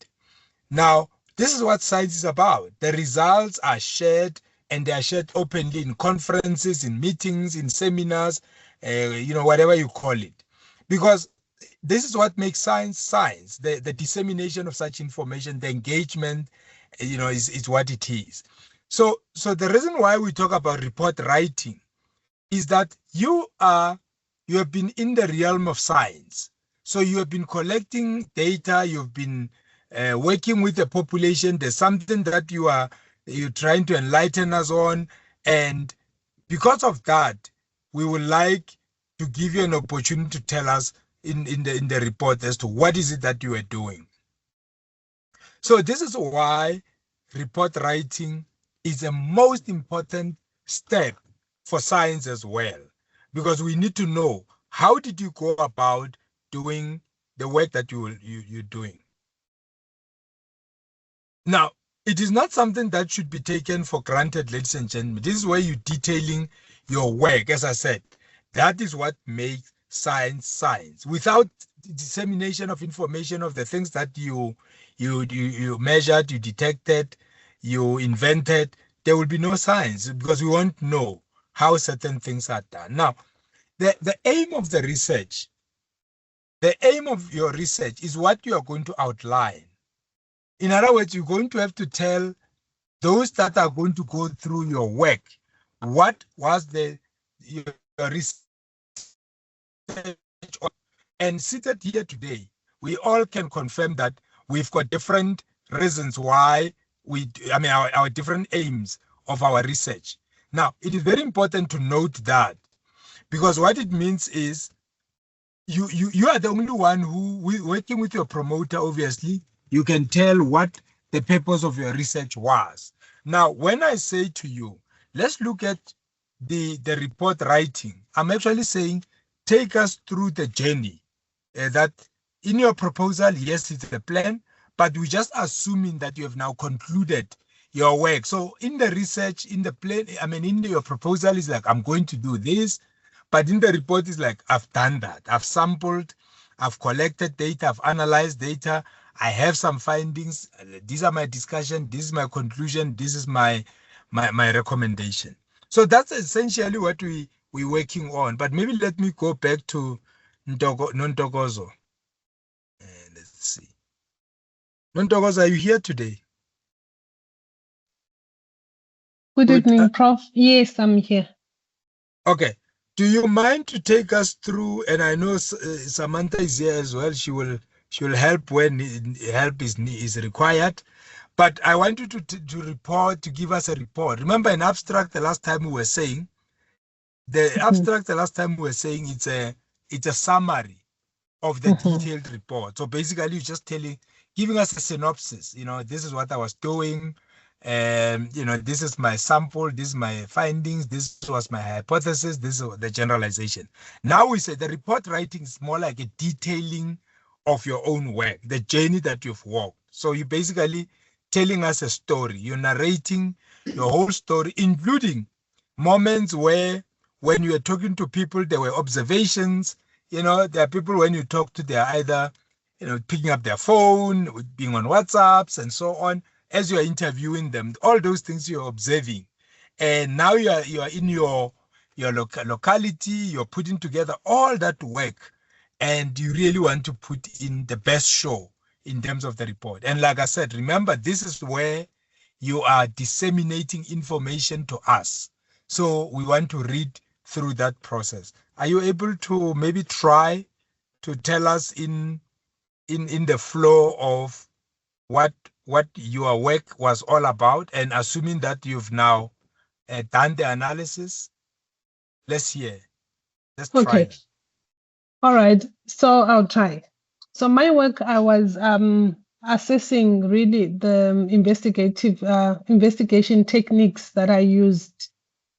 Now, this is what science is about. The results are shared, and they are shared openly in conferences, in meetings, in seminars, whatever you call it. Because this is what makes science. The dissemination of such information, the engagement, is what it is. So the reason why we talk about report writing is that you are you have been in the realm of science. So you have been collecting data, you've been working with the population. There's something that you're trying to enlighten us on. And because of that, we would like to give you an opportunity to tell us in the report as to what is it that you are doing. So this is why report writing is the most important step for science as well, because we need to know how did you go about doing the work that you're doing. Now, it is not something that should be taken for granted, ladies and gentlemen. This is where you're detailing your work. As I said, that is what makes science science. Without the dissemination of information of the things that you measured, you detected, you invented, there will be no science, because we won't know how certain things are done. Now, the aim of the research, the aim of your research is what you are going to outline. In other words, you're going to have to tell those that are going to go through your work, what was your research on. And seated here today, we all can confirm that we've got different reasons why our different aims of our research. Now, it is very important to note that, because what it means is you are the only one who, working with your promoter, obviously, you can tell what the purpose of your research was. Now, when I say to you, let's look at the report writing, I'm actually saying, take us through the journey. That in your proposal, yes, it's a plan, but we're just assuming that you have now concluded your work. So in the research, in the plan, in your proposal is like, I'm going to do this, but in the report is like, I've done that. I've sampled, I've collected data, I've analyzed data, I have some findings. These are my discussion. This is my conclusion. This is my recommendation. So that's essentially what we're working on. But maybe let me go back to Nontokozo. Let's see. Nontokozo, are you here today? Good evening, Prof. Yes, I'm here. Okay. Do you mind to take us through? And I know Samantha is here as well. She will help when help is required. But I want you to give us a report. Remember in abstract the last time we were saying, it's a summary of the detailed report. So basically you're just giving us a synopsis. This is what I was doing. This is my sample, this is my findings, this was my hypothesis, this is the generalization. Now we say the report writing is more like a detailing of your own work, the journey that you've walked. So you're basically telling us a story. You're narrating your whole story, including moments where when you are talking to people, there were observations. There are people when you talk to, they're either, picking up their phone, being on WhatsApps and so on. As you are interviewing them, all those things you're observing. And now you are in your locality, you're putting together all that work, and you really want to put in the best show in terms of the report. And like I said, remember, this is where you are disseminating information to us. So we want to read through that process. Are you able to maybe try to tell us in the flow of what your work was all about, and assuming that you've now done the analysis? Let's hear. Let's try. Okay. All right. So I'll try. So my work, I was assessing really the investigation techniques that I used,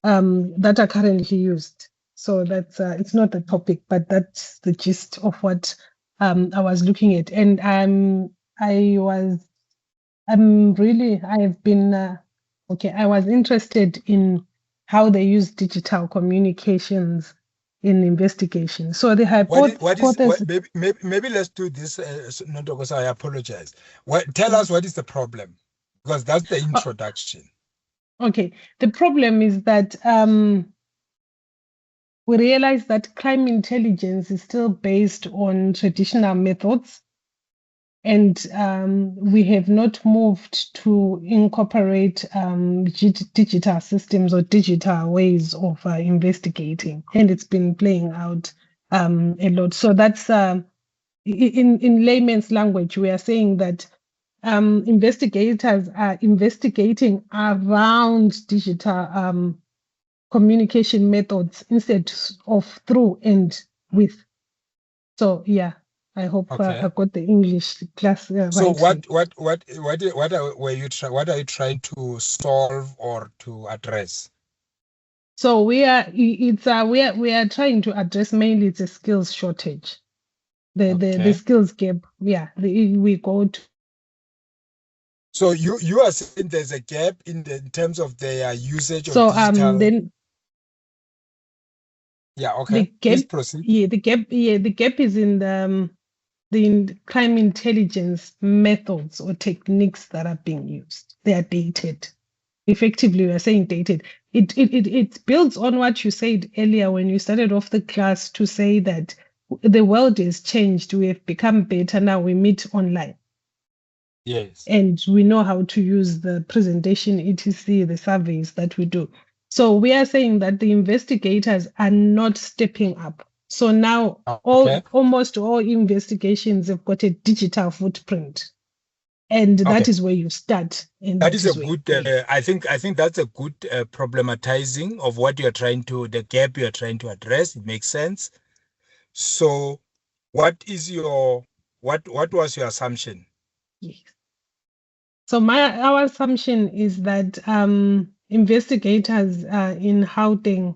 that are currently used. So that's it's not the topic, but that's the gist of what I was looking at. And I was interested in how they use digital communications in investigation. So the hypothesis. Maybe let's do this, because I apologize. Tell us what is the problem, because that's the introduction. Okay, the problem is that we realize that crime intelligence is still based on traditional methods, and we have not moved to incorporate digital systems or digital ways of investigating, and it's been playing out a lot. So that's in layman's language, we are saying that investigators are investigating around digital communication methods instead of through and with. So yeah, I hope I got the English class right. So what are you trying to solve or to address? So we are trying to address mainly the skills shortage, the skills gap. Yeah, we go to. So you are saying there's a gap in terms of their usage of digital. Then. Yeah. Okay. Please proceed. Yeah, the gap is in the crime intelligence methods or techniques that are being used. They are dated. Effectively, we are saying dated. It builds on what you said earlier when you started off the class to say that the world has changed. We have become better now. We meet online. Yes. And we know how to use the presentation, etc., the surveys that we do. So we are saying that the investigators are not stepping up. So now almost all investigations have got a digital footprint. And that is where you start. And that is a good, I think that's a good problematizing of what you're trying to, the gap you're trying to address. It makes sense. So what was your assumption? Yes. So our assumption is that investigators in Gauteng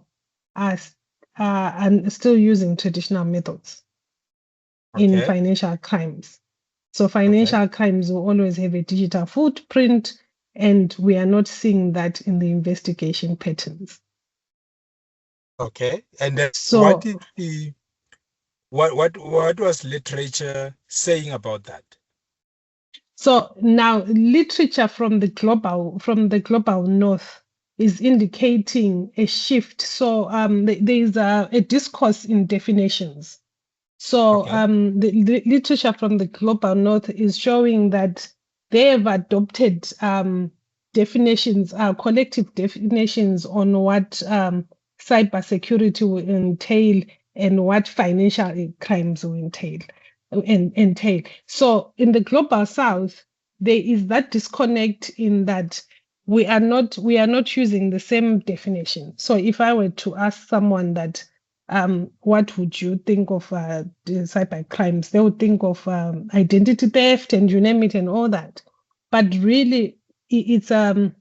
are still using traditional methods in financial crimes. So financial crimes will always have a digital footprint, and we are not seeing that in the investigation patterns. Okay, and then so what was literature saying about that? So now literature from the global north is indicating a shift. So there is a discourse in definitions. So the literature from the global north is showing that they have adopted definitions, collective definitions on what cybersecurity will entail and what financial crimes will entail. So in the global south, there is that disconnect in that we are not using the same definition. So if I were to ask someone that what would you think of the cyber crimes, they would think of identity theft and you name it and all that. But really, it's a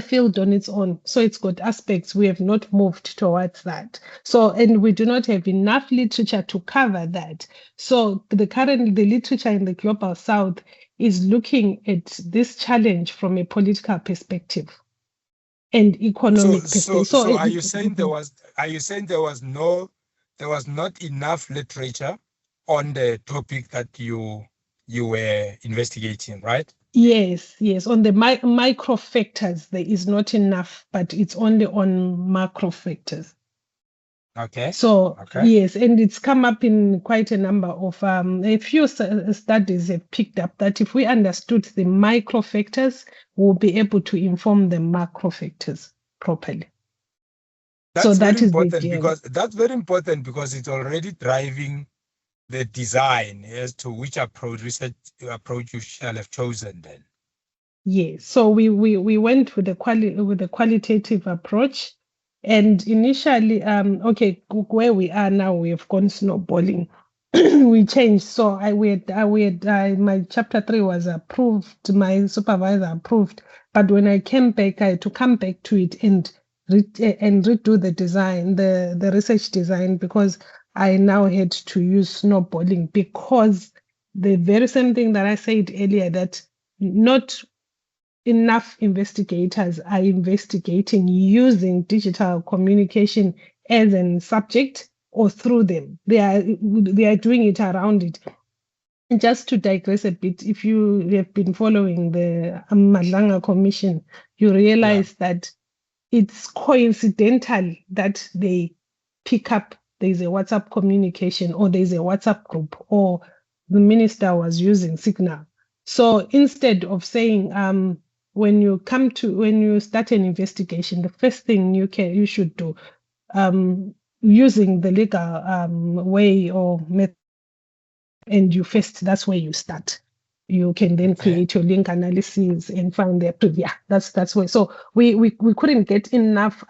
field on its own. So it's got aspects we have not moved towards that. So, and we do not have enough literature to cover that. So the literature in the global south is looking at this challenge from a political perspective and economic perspective. So are you saying there was not enough literature on the topic that you were investigating, right? Yes. On the micro factors, there is not enough, but it's only on macro factors. Okay. So yes, and it's come up in quite a number of a few studies have picked up that if we understood the micro factors, we'll be able to inform the macro factors properly. That's very important because it's already driving the design as to which research approach you shall have chosen then. Yes. So we went with the qualitative approach. And initially, where we are now, we have gone snowballing. We changed. So my chapter 3 was approved. My supervisor approved. But when I came back, I had to come back to it and redo the design, the research design, because I now had to use snowballing because the very same thing that I said earlier, that not enough investigators are investigating using digital communication as a subject or through them. They are doing it around it. And just to digress a bit, if you have been following the Madlanga Commission, you realize that it's coincidental that they pick up there's a WhatsApp communication or there's a WhatsApp group or the minister was using Signal. So instead of saying when you start an investigation, the first thing you should do, using the legal way or method, and that's where you start. You can then create your link analysis and find their previous. That's where. So we couldn't get enough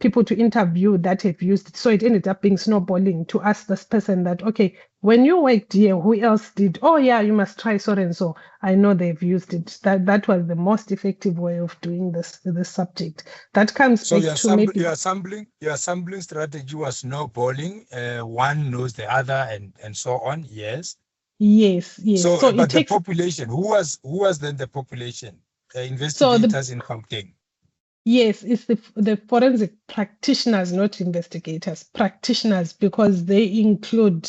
people to interview that have used it. So it ended up being snowballing to ask this person that, okay, when you worked here, who else did? Oh yeah, you must try so and so. I know they've used it. That was the most effective way of doing this subject. That comes so back to maybe your sampling strategy was snowballing. One knows the other and so on. Yes. Yes. So but the population, who was then the population? Investigators in Gauteng. Yes, it's the forensic practitioners, not investigators, practitioners, because they include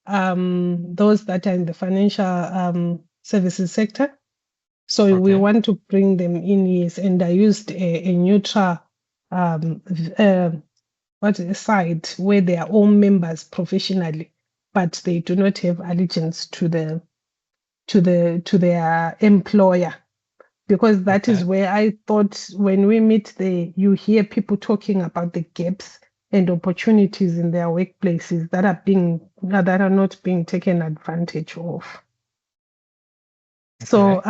those that are in the financial services sector. So we want to bring them in, yes, and I used a neutral side where they are all members professionally, but they do not have allegiance to their employer. Because that is where I thought when we meet there, you hear people talking about the gaps and opportunities in their workplaces that are not being taken advantage of. So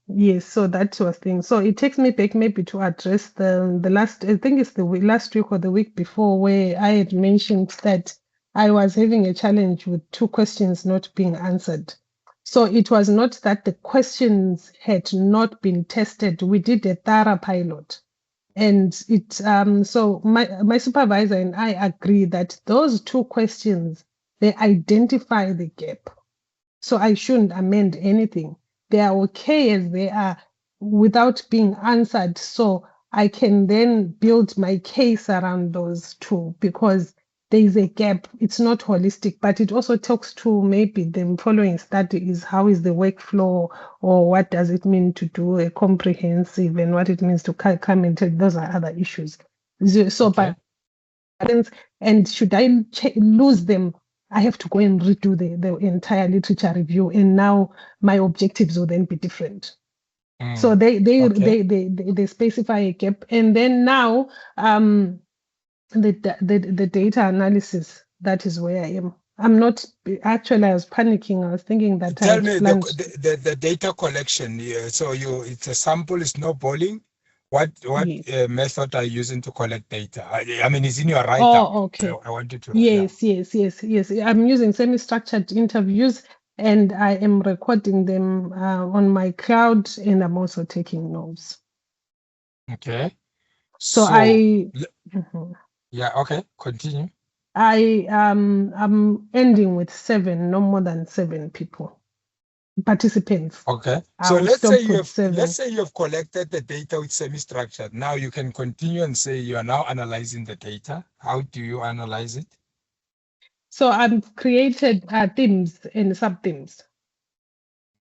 yes, so that was thing. So it takes me back maybe to address the last, I think it's the last week or the week before, where I had mentioned that I was having a challenge with 2 questions not being answered. So it was not that the questions had not been tested. We did a thorough pilot. And it so my supervisor and I agree that those 2 questions, they identify the gap. So I shouldn't amend anything. They are okay as they are without being answered. So I can then build my case around those 2 because there is a gap. It's not holistic, but it also talks to maybe the following study is how is the workflow, or what does it mean to do a comprehensive, and what it means to come and take. Those are other issues. So, and should I lose them? I have to go and redo the entire literature review, and now my objectives will then be different. So they specify a gap, and then now the data analysis, that is where I am. I'm not actually. I was panicking. I was thinking that. Tell me the data collection. So it's a sample snowballing. What method are you using to collect data? I mean, it's in your write-up. Oh, okay. I wanted to. Yes. I'm using semi-structured interviews, and I am recording them on my cloud, and I'm also taking notes. Okay. So yeah. Okay. Continue. I'm ending with 7, no more than 7 people. Participants. Okay. So let's say you have collected the data with semi-structured. Now you can continue and say you are now analyzing the data. How do you analyze it? So I've created themes and sub-themes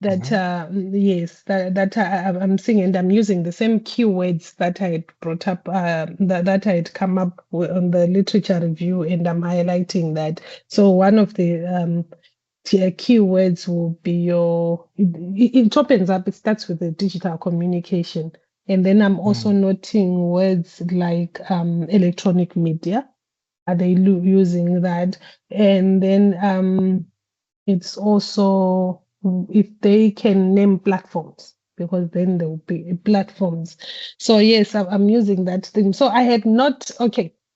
that I'm seeing, and I'm using the same keywords that I had brought up, that I had come up with on the literature review, and I'm highlighting that. So one of the keywords will be it opens up, it starts with the digital communication. And then I'm also noting words like electronic media. Are they using that? And then it's also if they can name platforms, because then there will be platforms. So yes, I'm using that thing. So I had not,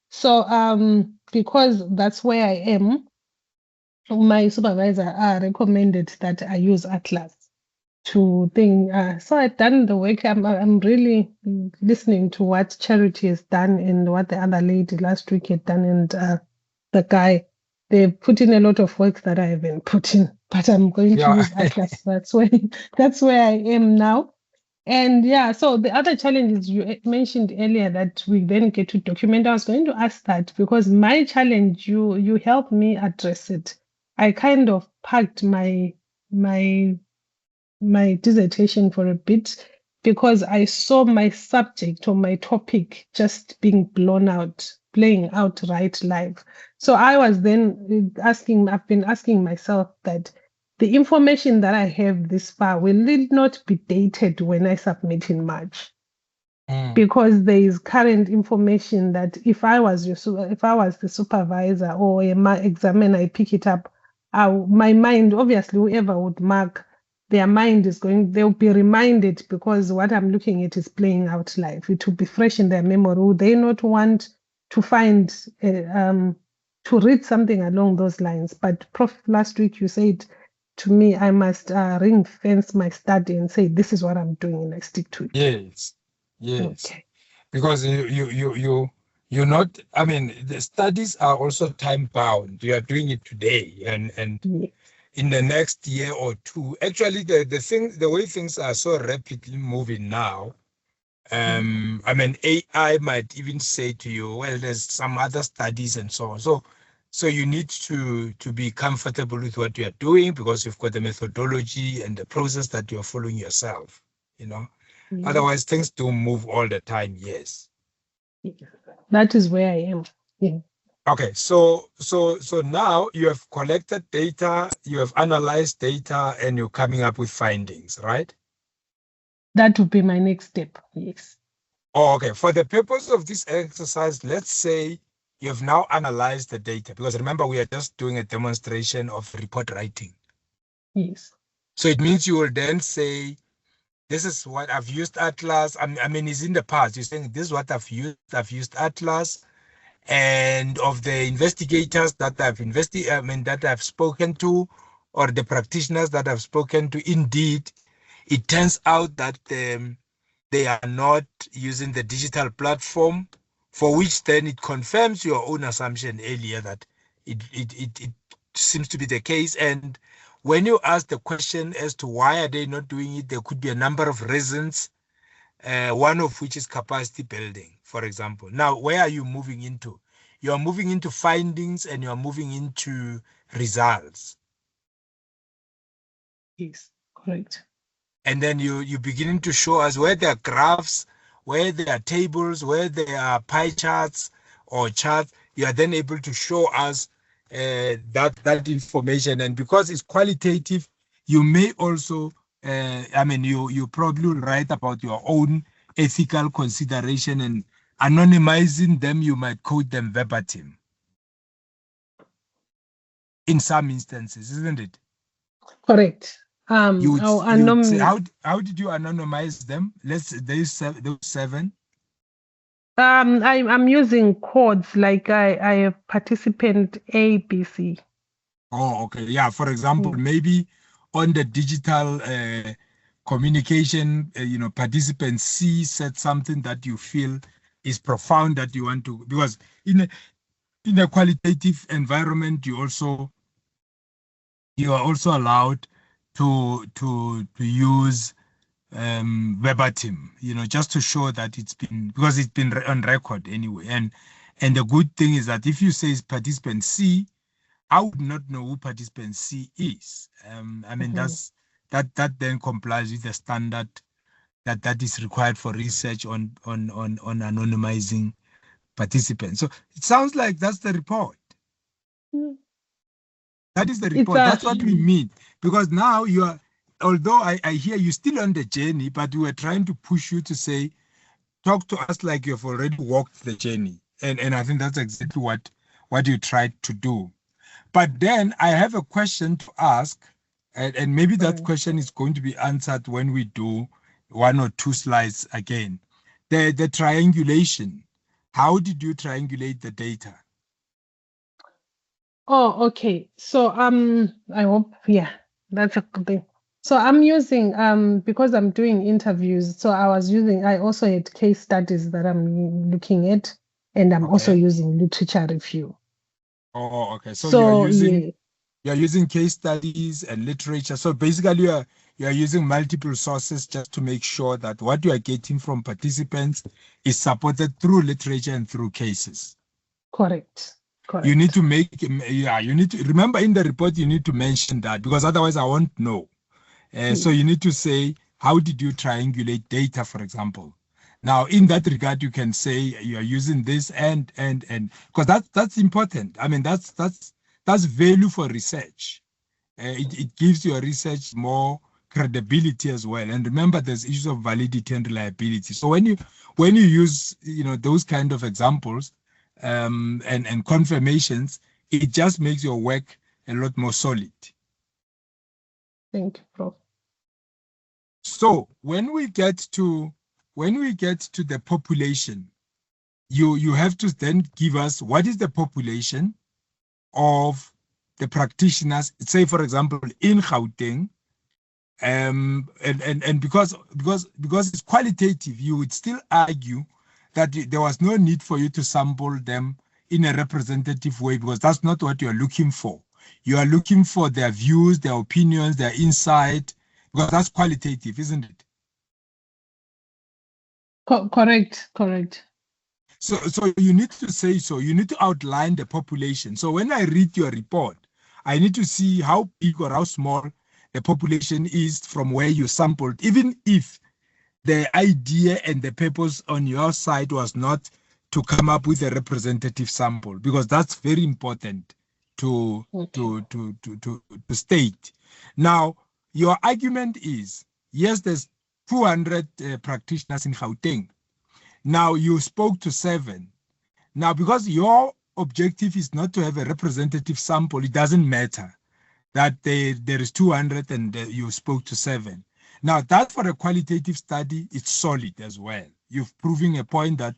so because that's where I am, my supervisor recommended that I use Atlas to think. So I've done the work. I'm really listening to what Charity has done and what the other lady last week had done, and the guy, they've put in a lot of work that I haven't put in, but I'm going to use Atlas. That's where I am now. And so the other challenge is you mentioned earlier that we then get to document. I was going to ask that because my challenge, you helped me address it. I kind of parked my dissertation for a bit because I saw my subject or my topic just being playing out right live. So I was then I've been asking myself that the information that I have this far, will it not be dated when I submit in March? because there is current information that if I was the supervisor or a examiner, I pick it up. My mind, obviously, whoever would mark, their mind they'll be reminded because what I'm looking at is playing out live. It will be fresh in their memory. Would they not want to find, to read something along those lines? But Prof, last week you said to me, I must ring fence my study and say, this is what I'm doing and I stick to it. Yes. Yes. Okay. Because you're not, I mean, the studies are also time bound. You are doing it today and Yeah. in the next year or two. Actually, the way things are so rapidly moving now, I mean, AI might even say to you, well, there's some other studies and so on. So you need to be comfortable with what you are doing because you've got the methodology and the process that you're following yourself, you know. Yeah. Otherwise, things do move all the time, yes. That is where I am. Yeah. Okay, so now you have collected data, you have analyzed data, and you're coming up with findings, right? That would be my next step, yes. Oh, okay. For the purpose of this exercise, let's say you have now analyzed the data, because remember, we are just doing a demonstration of report writing. Yes. So it means you will then say, this is what I've used Atlas. I mean, it's in the past. You're saying, this is what I've used. I've used Atlas. And of the investigators that I've spoken to, or the practitioners that I've spoken to, indeed, it turns out that they are not using the digital platform, for which then it confirms your own assumption earlier that it seems to be the case. And when you ask the question as to why are they not doing it, there could be a number of reasons, one of which is capacity building, for example. Now, where are you moving into? You are moving into findings and you are moving into results. Yes, correct. And then you're beginning to show us where there are graphs, where there are tables, where there are pie charts or charts. You are then able to show us that information. And because it's qualitative, you may also, you probably will write about your own ethical consideration, and anonymizing them, you might quote them verbatim. In some instances, isn't it? Correct. You would say, how did you anonymize them? Those 7. I'm using codes like I have participant A, B, C. Oh, okay. Yeah. For example, maybe on the digital communication, participant C said something that you feel is profound that you want to, because in a qualitative environment, you are also allowed to use verbatim, just to show that because it's been on record anyway. And the good thing is that if you say participant C, I would not know who participant C is. That then complies with the standard that is required for research on anonymizing participants. So it sounds like that's the report. That is the report. That's what we mean. Because now you are, although I hear you still on the journey, but we were trying to push you to say, talk to us like you've already walked the journey. And I think that's exactly what you tried to do. But then I have a question to ask, and maybe that question is going to be answered when we do 1 or 2 slides again. The triangulation. How did you triangulate the data? Oh, okay. So I hope, that's a good thing. So I'm using because I'm doing interviews. So I also had case studies that I'm looking at, and I'm also using literature review. Oh, okay. So you're using case studies and literature. So basically you're using multiple sources just to make sure that what you are getting from participants is supported through literature and through cases. Correct. You need to remember in the report, you need to mention that, because otherwise I won't know. So you need to say, how did you triangulate data, for example? Now, in that regard, you can say you are using this and because that's important. I mean, that's value for research. It gives your research more credibility as well. And remember, there's issues of validity and reliability. So when you use those kind of examples and confirmations, it just makes your work a lot more solid. Thank you, Prof. So when we get to the population, you have to then give us what is the population of the practitioners, say for example in Gauteng, and because it's qualitative, you would still argue that there was no need for you to sample them in a representative way, because that's not what you're looking for. You are looking for their views, their opinions, their insight, because that's qualitative, isn't it? Correct. So you need to say so. You need to outline the population. So when I read your report, I need to see how big or how small the population is from where you sampled, even if the idea and the purpose on your side was not to come up with a representative sample, because that's very important to state. Now, your argument is, yes, there's 200 practitioners in Gauteng. Now, you spoke to 7. Now, because your objective is not to have a representative sample, it doesn't matter that there is 200 and you spoke to 7. Now, that for a qualitative study, it's solid as well. You've proven a point that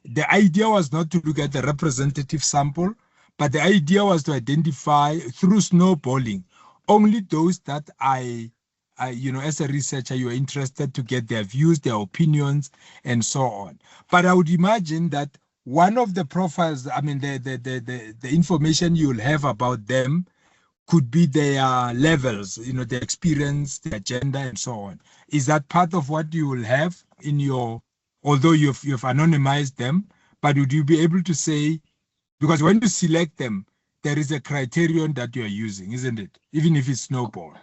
the idea was not to look at the representative sample, but the idea was to identify through snowballing only those that as a researcher, you're interested to get their views, their opinions, and so on. But I would imagine that one of the profiles, the information you'll have about them could be their levels, their experience, their gender, and so on. Is that part of what you will have in your, although you've anonymized them, but would you be able to say, because when you select them, there is a criterion that you're using, isn't it? Even if it's snowball.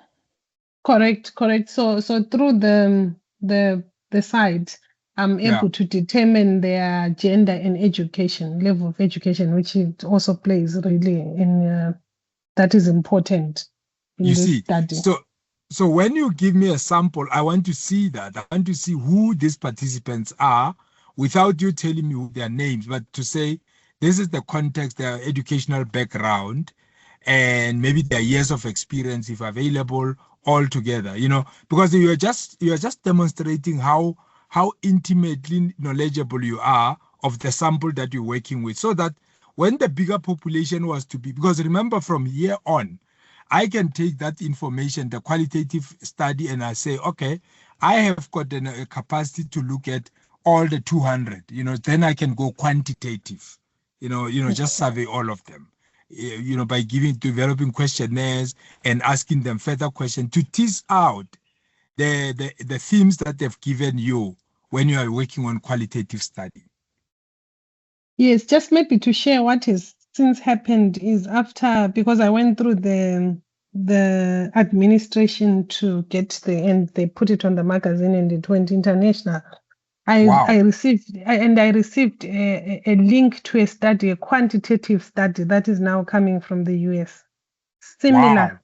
Correct. So through the site, I'm able to determine their gender and education, level of education, which it also plays really in that is important in this study. So when you give me a sample, I want to see that. I want to see who these participants are without you telling me their names, but to say, this is the context, their educational background, and maybe their years of experience, if available, all together, because you are just demonstrating how intimately knowledgeable you are of the sample that you're working with, so that when the bigger population was to be, because remember from here on, I can take that information, the qualitative study, and I say, okay, I have got a capacity to look at all the 200, then I can go quantitative, just survey all of them. By developing questionnaires and asking them further questions to tease out the themes that they've given you when you are working on qualitative study. Yes, just maybe to share what has since happened is after, because I went through the administration to get and they put it on the magazine and it went international. I received a link to a study, a quantitative study that is now coming from the US. Similar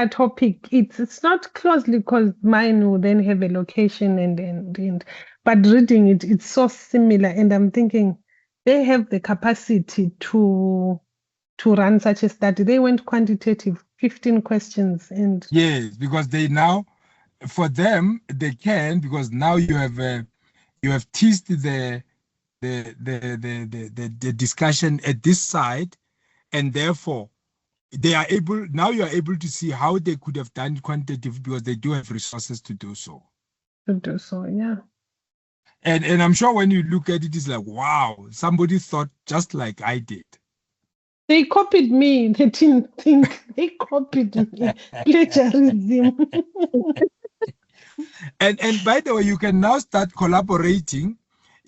topic. It's not closely, because mine will then have a location and but reading it's so similar, and I'm thinking they have the capacity to run such a study. They went quantitative, 15 questions, and yes, because they now, for them, they can, because now you have teased the discussion at this side, and therefore you are able to see how they could have done quantitative, because they do have resources to do so. Yeah. And I'm sure when you look at it, it's like, wow, somebody thought just like I did. They copied me. They didn't think. They copied me. Plagiarism. And by the way, you can now start collaborating.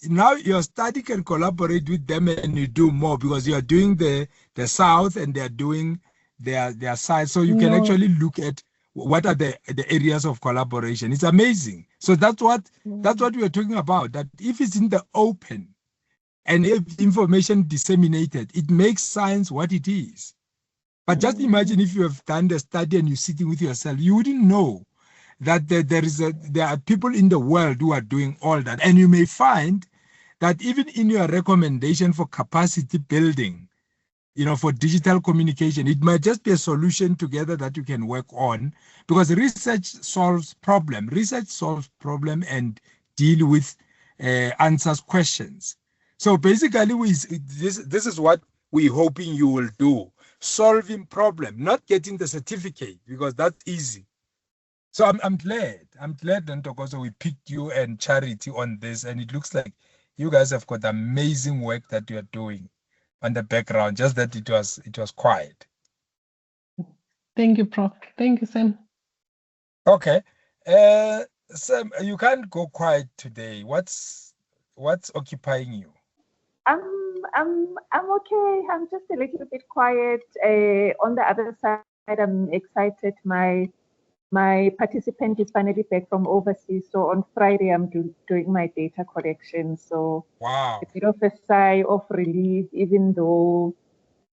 Now your study can collaborate with them and you do more, because you are doing the south and they are doing their side. So you can actually look at what are the areas of collaboration. It's amazing. So that's what we are talking about, that if it's in the open and if information disseminated, it makes science what it is. But just imagine if you have done the study and you're sitting with yourself, you wouldn't know that there are people in the world who are doing all that. And you may find that even in your recommendation for capacity building, for digital communication, it might just be a solution together that you can work on, because research solves problem. Research solves problem and deal with answers questions. So basically, this is what we're hoping you will do. Solving problem, not getting the certificate, because that's easy. So I'm glad, Ntokozo, we picked you and Charity on this, and it looks like you guys have got amazing work that you are doing on the background, just that it was quiet. Thank you, Prof. Thank you, Sam. Okay. Sam, you can't go quiet today. What's occupying you? I'm okay. I'm just a little bit quiet. On the other side, I'm excited. My participant is finally back from overseas. So on Friday, I'm doing my data collection. So wow, a bit of a sigh of relief, even though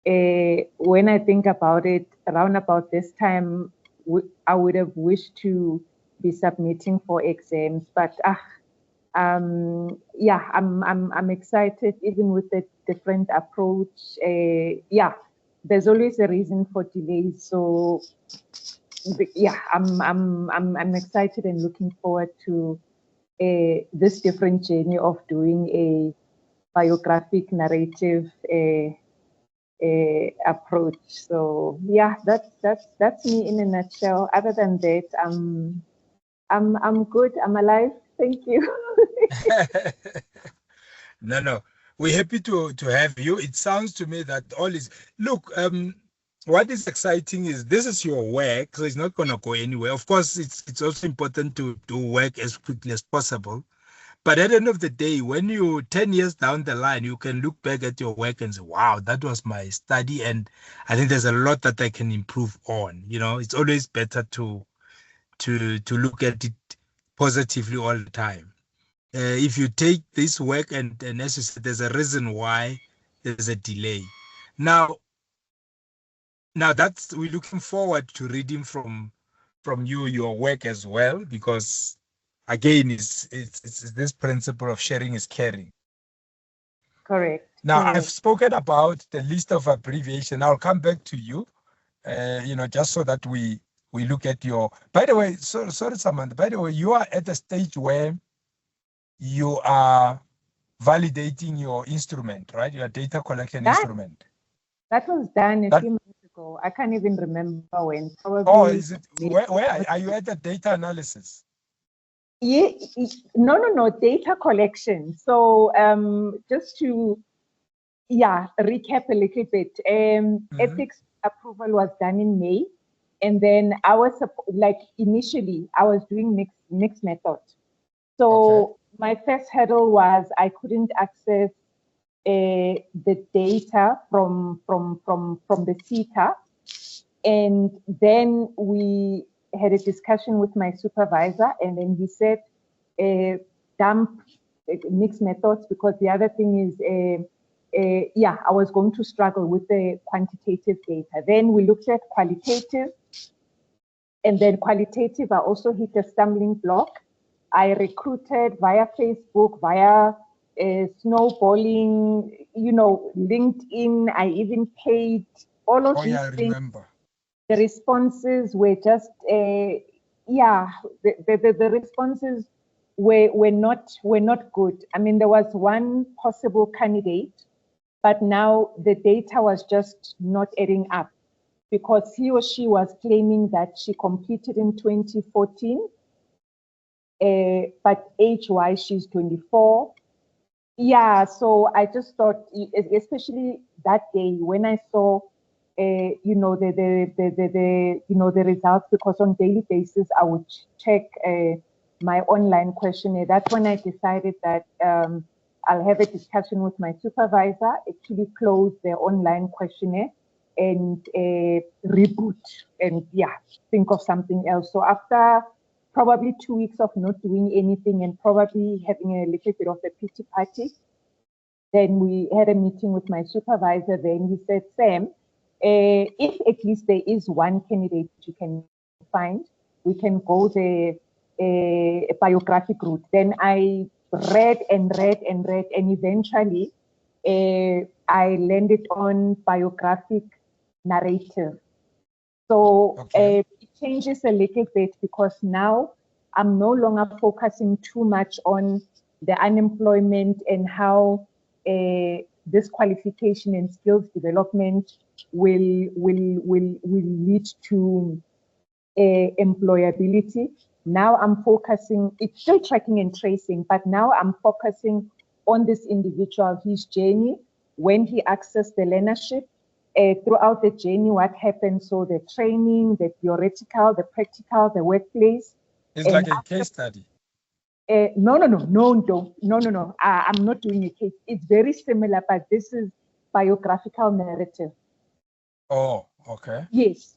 when I think about it, around about this time, I would have wished to be submitting for exams. But yeah, I'm excited, even with the different approach. Yeah, there's always a reason for delays. So yeah, I'm excited and looking forward to this different journey of doing a biographic narrative approach. So yeah, that's me in a nutshell. Other than that, I'm good. I'm alive. Thank you. No, we're happy to have you. It sounds to me that all is look. What is exciting is this is your work, so it's not going to go anywhere. Of course, it's also important to do work as quickly as possible. But at the end of the day, when you 10 years down the line, you can look back at your work and say, wow, that was my study. And I think there's a lot that I can improve on. It's always better to look at it positively all the time. If you take this work and as you said, there's a reason why there's a delay. Now we're looking forward to reading from you your work as well, because again, it's this principle of sharing is caring. Correct. Now, I've spoken about the list of abbreviation. I'll come back to you, just so that we look at your. By the way, sorry, Samantha. By the way, you are at a stage where you are validating your instrument, right? Your data collection instrument. That was done a few months ago. I can't even remember when. Probably. Oh, is it? Where are you at the data analysis? Yeah, no, data collection. So just to recap a little bit. Ethics approval was done in May, and then I was initially I was doing mixed method. So my first hurdle was I couldn't access the data from the CETA, and then we had a discussion with my supervisor, and then he said dump mixed methods, because the other thing is I was going to struggle with the quantitative data. Then we looked at qualitative, and then qualitative I also hit a stumbling block. I recruited via Facebook, via snowballing, LinkedIn. I even paid all of these things. Remember. The responses were just, the responses were not good. I mean, there was one possible candidate, but now the data was just not adding up, because he or she was claiming that she completed in 2014, but age-wise, she's 24. Yeah, so I just thought, especially that day when I saw, the results, because on daily basis I would check my online questionnaire. That's when I decided that I'll have a discussion with my supervisor, actually close the online questionnaire and reboot and think of something else. So after probably 2 weeks of not doing anything and probably having a little bit of a pity party, then we had a meeting with my supervisor. Then he said, Sam, if at least there is one candidate you can find, we can go the biographic route. Then I read and read and read, and eventually I landed on biographic narrative. So it changes a little bit because now I'm no longer focusing too much on the unemployment and how this qualification and skills development will lead to employability. Now I'm focusing, it's still tracking and tracing, but now I'm focusing on this individual, his journey, when he accessed the learnership, throughout the journey, what happened. So the training, the theoretical, the practical, the workplace. It's like a case study. No. I'm not doing a case. It's very similar, but this is biographical narrative. Oh, okay. Yes.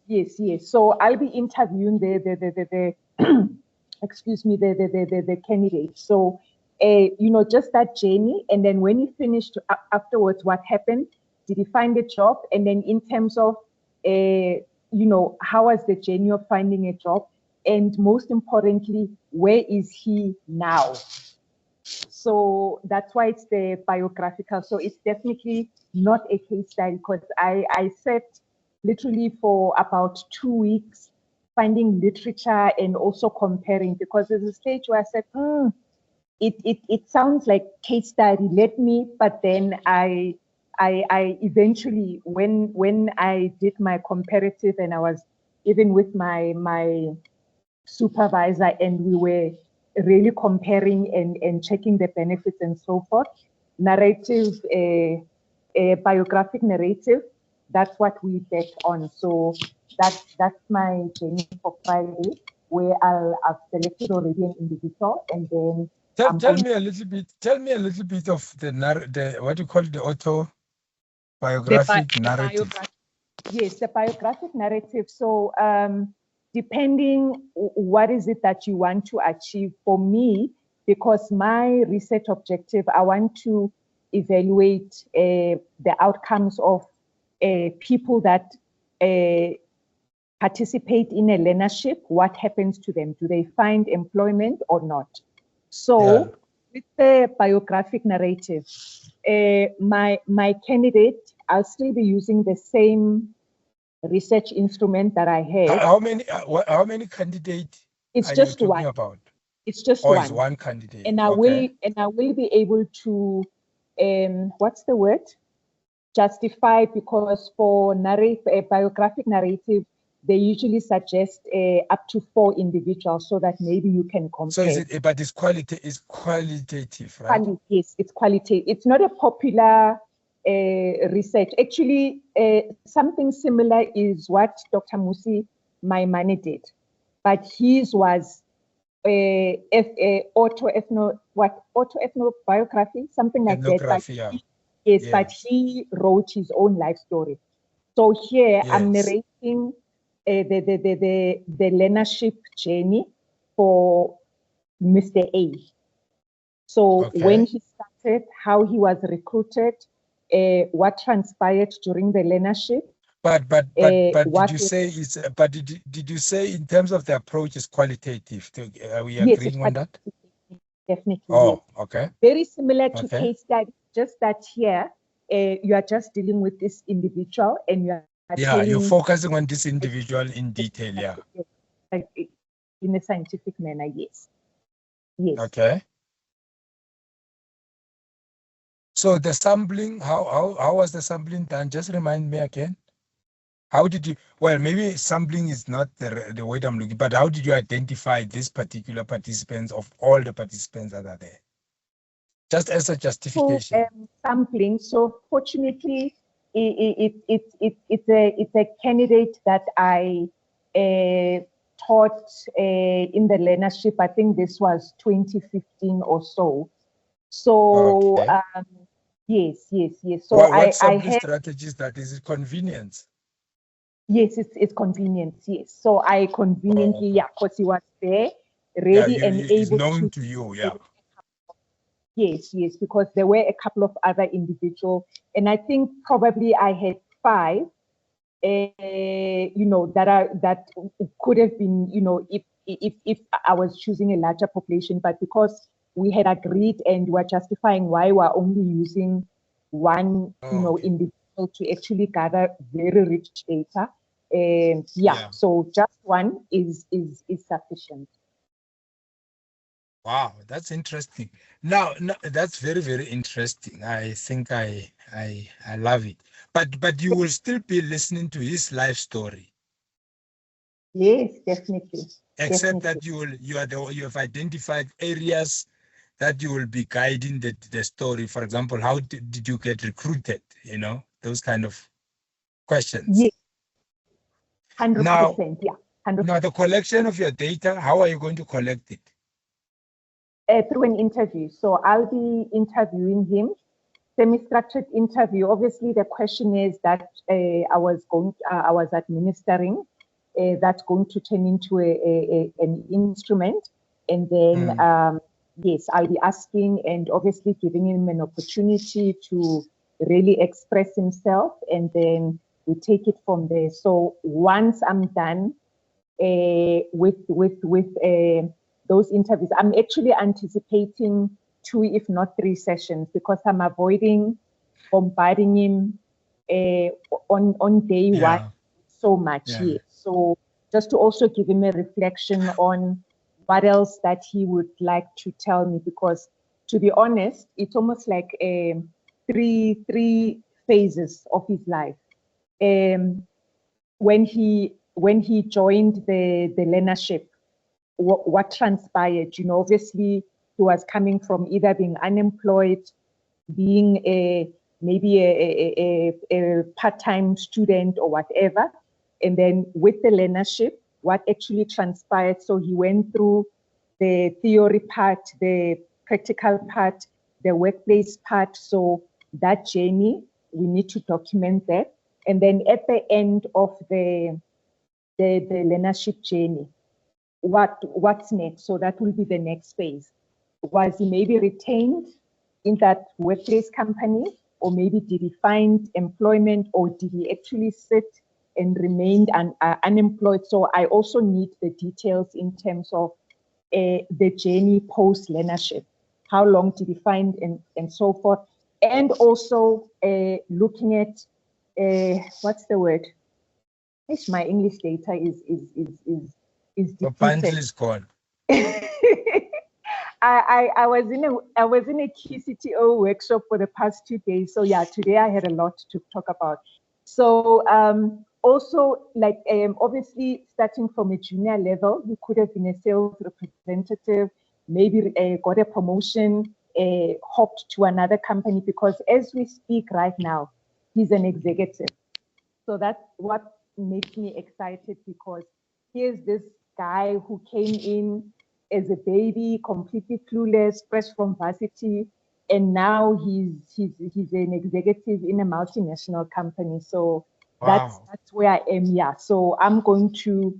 So I'll be interviewing the excuse me, the candidate. So, just that journey, and then when he finished afterwards, what happened? Did he find a job? And then in terms of, how was the journey of finding a job? And most importantly, where is he now? So that's why it's the biographical. So it's definitely not a case study, because I sat literally for about 2 weeks finding literature and also comparing, because there's a stage where I said, it sounds like case study, but then I eventually, when I did my comparative, and I was even with my supervisor, and we were really comparing and checking the benefits and so forth. Narrative, biographic narrative, that's what we bet on. So that's my journey for Friday, where I've selected already an individual, and then tell me a little bit of the what you call the autobiographic narrative. Yes, the biographic narrative. So depending what is it that you want to achieve. For me, because my research objective, I want to evaluate the outcomes of people that participate in a learnership. What happens to them? Do they find employment or not? So with the biographic narrative, my candidate, I'll still be using the same research instrument that I had. How many candidates it's are just you talking one. about? It's just one. It's one candidate. And I will be able to what's the word? Justify, because for biographic narrative, they usually suggest up to 4 individuals, so that maybe you can compare. So but it's qualitative, right? Yes, it's qualitative. It's not a popular research. Actually, something similar is what Dr. Musi Maimane did, but his was autoethnography, something like that. But yes, but he wrote his own life story. So here I'm narrating the learnership journey for Mr. A. So when he started, how he was recruited, what transpired during the learnership. But did you say it's did you say in terms of the approach is qualitative? Are we agreeing on that? Definitely. Oh, okay. Very similar to case study, just that here you are just dealing with this individual, and you are you're focusing on this individual in detail, like in a scientific manner. Yes. Okay. So the sampling, how was the sampling done? Just remind me again. How did you, well, maybe sampling is not the word I'm looking, but how did you identify this particular participants of all the participants that are there? Just as a justification. So, sampling. So fortunately, it's a candidate that I taught in the learnership. I think this was 2015 or so. So yes. So what sampling strategies that is it convenience? Yes, it's convenience. Yes. So I conveniently, because he was there, ready and able known to you, Yes, because there were a couple of other individuals, and I think probably I had 5, that could have been, if I was choosing a larger population, but because we had agreed and were justifying why we're only using one, individual to actually gather very rich data. So just one is sufficient. Wow, that's interesting. Now, that's very, very interesting. I think I love it. But you will still be listening to his life story. Yes, definitely. Except definitely. that you have identified areas that you will be guiding the story. For example, how did you get recruited? You know, those kind of questions. Yes. 100%. Yeah. 100%. Now, the collection of your data, how are you going to collect it? Through an interview. So I'll be interviewing him, semi-structured interview. Obviously, the question is that I was administering. That's going to turn into an instrument, and then yes, I'll be asking and obviously giving him an opportunity to really express himself, and then we take it from there. So once I'm done with those interviews, I'm actually anticipating 2, if not 3 sessions, because I'm avoiding bombarding him on day one so much. Yeah. So just to also give him a reflection on what else that he would like to tell me, because to be honest, it's almost like 3 phases of his life. When he joined the learnership, what transpired, obviously he was coming from either being unemployed, being maybe a part-time student or whatever. And then with the learnership, what actually transpired, so he went through the theory part, the practical part, the workplace part. So that journey, we need to document that. And then at the end of the learnership journey, what's next? So that will be the next phase. Was he maybe retained in that workplace company, or maybe did he find employment, or did he actually sit and remained unemployed? So I also need the details in terms of the journey post learnership. How long did he find, and so forth, and also looking at what's the word? My English data is The bundle is gone. I was in a key CTO workshop for the past 2 days. So yeah, today I had a lot to talk about. So also, like obviously starting from a junior level, he could have been a sales representative, maybe got a promotion, hopped to another company, because as we speak right now, he's an executive. So that's what makes me excited, because here's this guy who came in as a baby, completely clueless, fresh from varsity, and now he's an executive in a multinational company. So that's where I am. Yeah. So I'm going to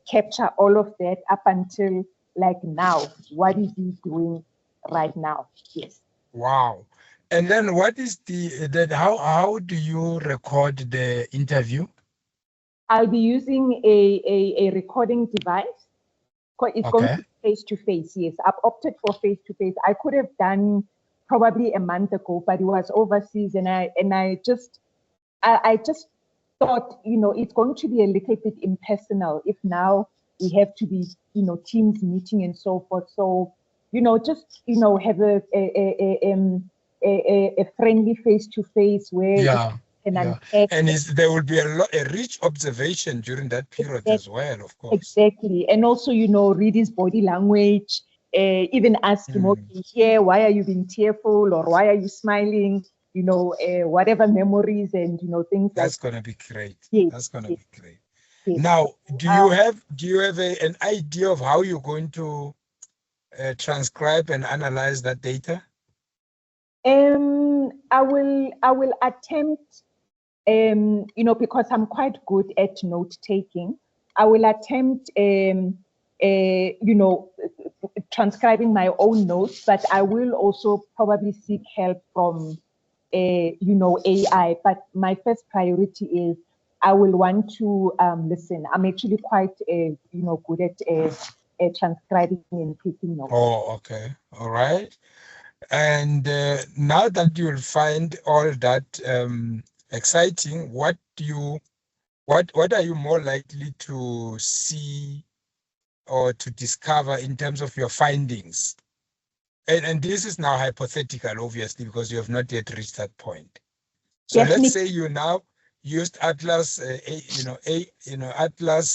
capture all of that up until like now. What is he doing right now? Yes. Wow. And then what is how do you record the interview? I'll be using a recording device. It's going to be face-to-face. Yes, I've opted for face-to-face. I could have done probably a month ago, but it was overseas, and I just thought, it's going to be a little bit impersonal if now we have to be, Teams meeting and so forth. So, just have a friendly face-to-face where and there will be a rich observation during that period as well, of course. Exactly. And also, read his body language, even ask him, okay, here, why are you being tearful, or why are you smiling? Whatever memories and things. That's gonna be great. Yes, that's gonna be great. Yes. Now, do you have an idea of how you're going to transcribe and analyze that data? I will attempt. Because I'm quite good at note taking, I will attempt, transcribing my own notes, but I will also probably seek help from, AI. But my first priority is I will want to listen. I'm actually quite, good at transcribing and taking notes. Oh, okay. All right. And now that you'll find all that exciting, what are you more likely to see or to discover in terms of your findings? And this is now hypothetical, obviously, because you have not yet reached that point. So let's say you now used Atlas, Atlas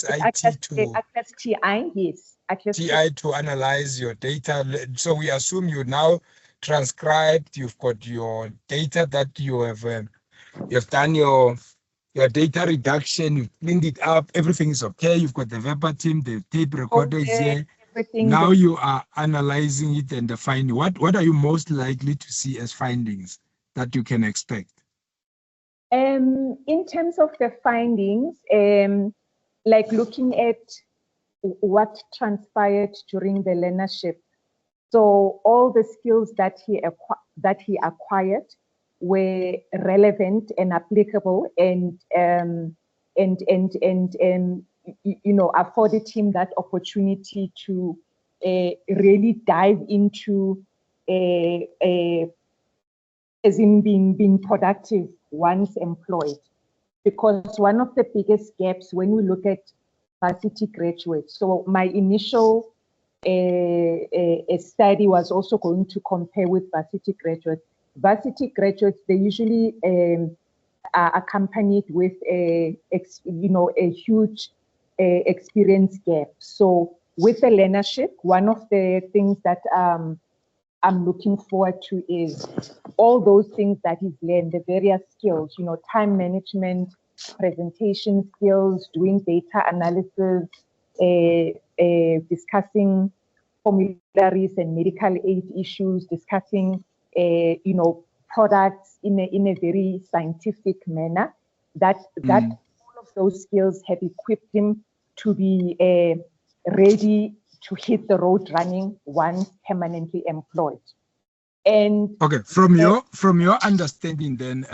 IT to Atlas TI, yes. Atlas TI to analyze your data. So we assume you now transcribed. You've got your data that you have done your data reduction. You've cleaned it up. Everything is okay. You've got the verbatim, the tape recorder is here. Now you are analyzing it and defining what are you most likely to see as findings that you can expect? In terms of the findings, like looking at what transpired during the learnership. So all the skills that he acquired were relevant and applicable, and afforded him that opportunity to really dive into as in being productive once employed. Because one of the biggest gaps when we look at varsity graduates, so my initial study was also going to compare with varsity graduates. Varsity graduates, they usually are accompanied with a huge experience gap. So with the learnership, one of the things that I'm looking forward to is all those things that he's learned, the various skills, time management, presentation skills, doing data analysis, discussing formularies and medical aid issues, discussing, products in a very scientific manner. That all of those skills have equipped him to be ready to hit the road running once permanently employed. And okay, from your understanding, then,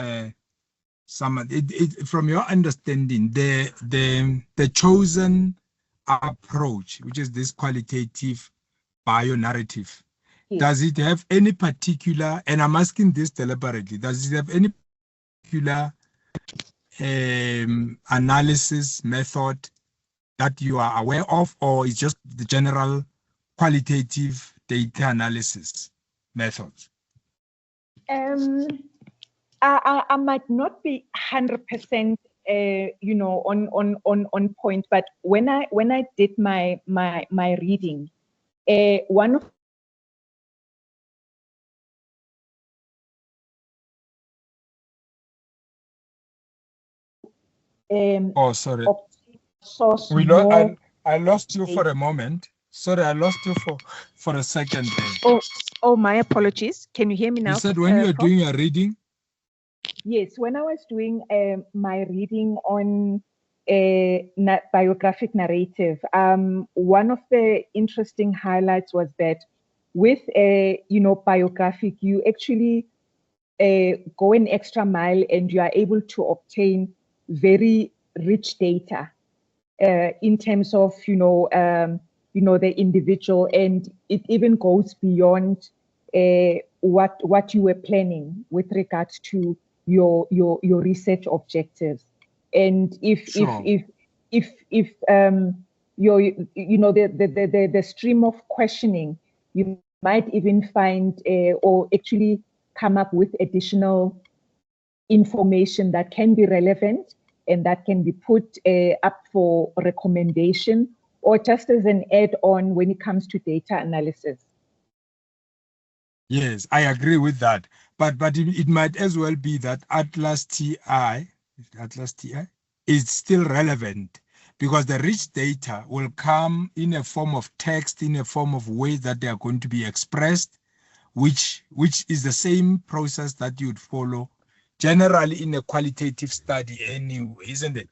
from your understanding, the chosen approach, which is this qualitative bio-narrative, yes. Does it have any particular, and I'm asking this deliberately, does it have any particular analysis method that you are aware of, or is just the general qualitative data analysis methods? I might not be 100%, on point, but when I did my reading, one of oh, sorry. I lost you for a moment. Sorry, I lost you for a second there. Oh, my apologies. Can you hear me now? You said when you were doing your reading? Yes, when I was doing my reading on biographic narrative, one of the interesting highlights was that with biographic, you actually go an extra mile and you are able to obtain very rich data in terms of the individual, and it even goes beyond what you were planning with regards to your research objectives. And if the stream of questioning, you might even find or actually come up with additional information that can be relevant and that can be put up for recommendation or just as an add-on when it comes to data analysis. Yes, I agree with that. But it might as well be that Atlas TI is still relevant, because the rich data will come in a form of text, in a form of ways that they are going to be expressed, which is the same process that you'd follow generally in a qualitative study anyway, isn't it?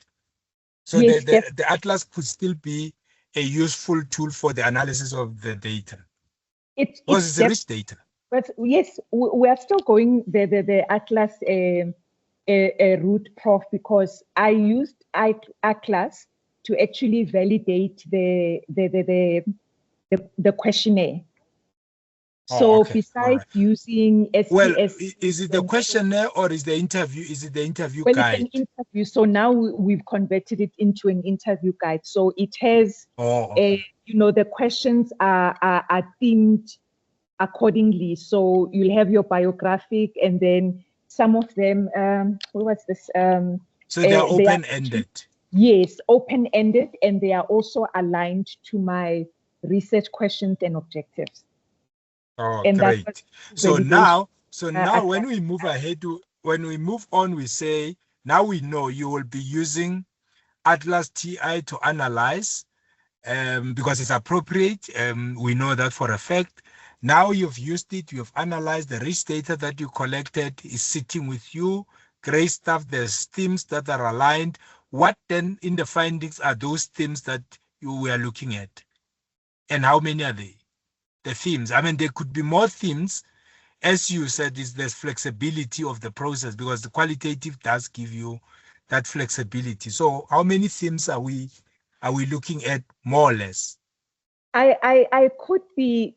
So yes, the Atlas could still be a useful tool for the analysis of the data. It's rich data. But yes, we are still going the Atlas a route, Prof, because I used Atlas to actually validate the questionnaire. So besides using SPS, well, is it the questionnaire or is the interview? Is it the interview guide? It's an interview. So now we've converted it into an interview guide. So it has, the questions are themed accordingly. So you'll have your biographic, and then some of them. What was this? So they are open-ended. Yes, open-ended, and they are also aligned to my research questions and objectives. Oh, and great. So now when we move ahead when we move on, we say, now we know you will be using Atlas TI to analyze because it's appropriate. We know that for a fact. Now you've used it, you've analyzed the rich data that you collected is sitting with you. Great stuff. There's themes that are aligned. What then in the findings are those themes that you were looking at? And how many are they? The themes. I mean, there could be more themes. As you said, there's flexibility of the process because the qualitative does give you that flexibility. So how many themes are we looking at, more or less? I could be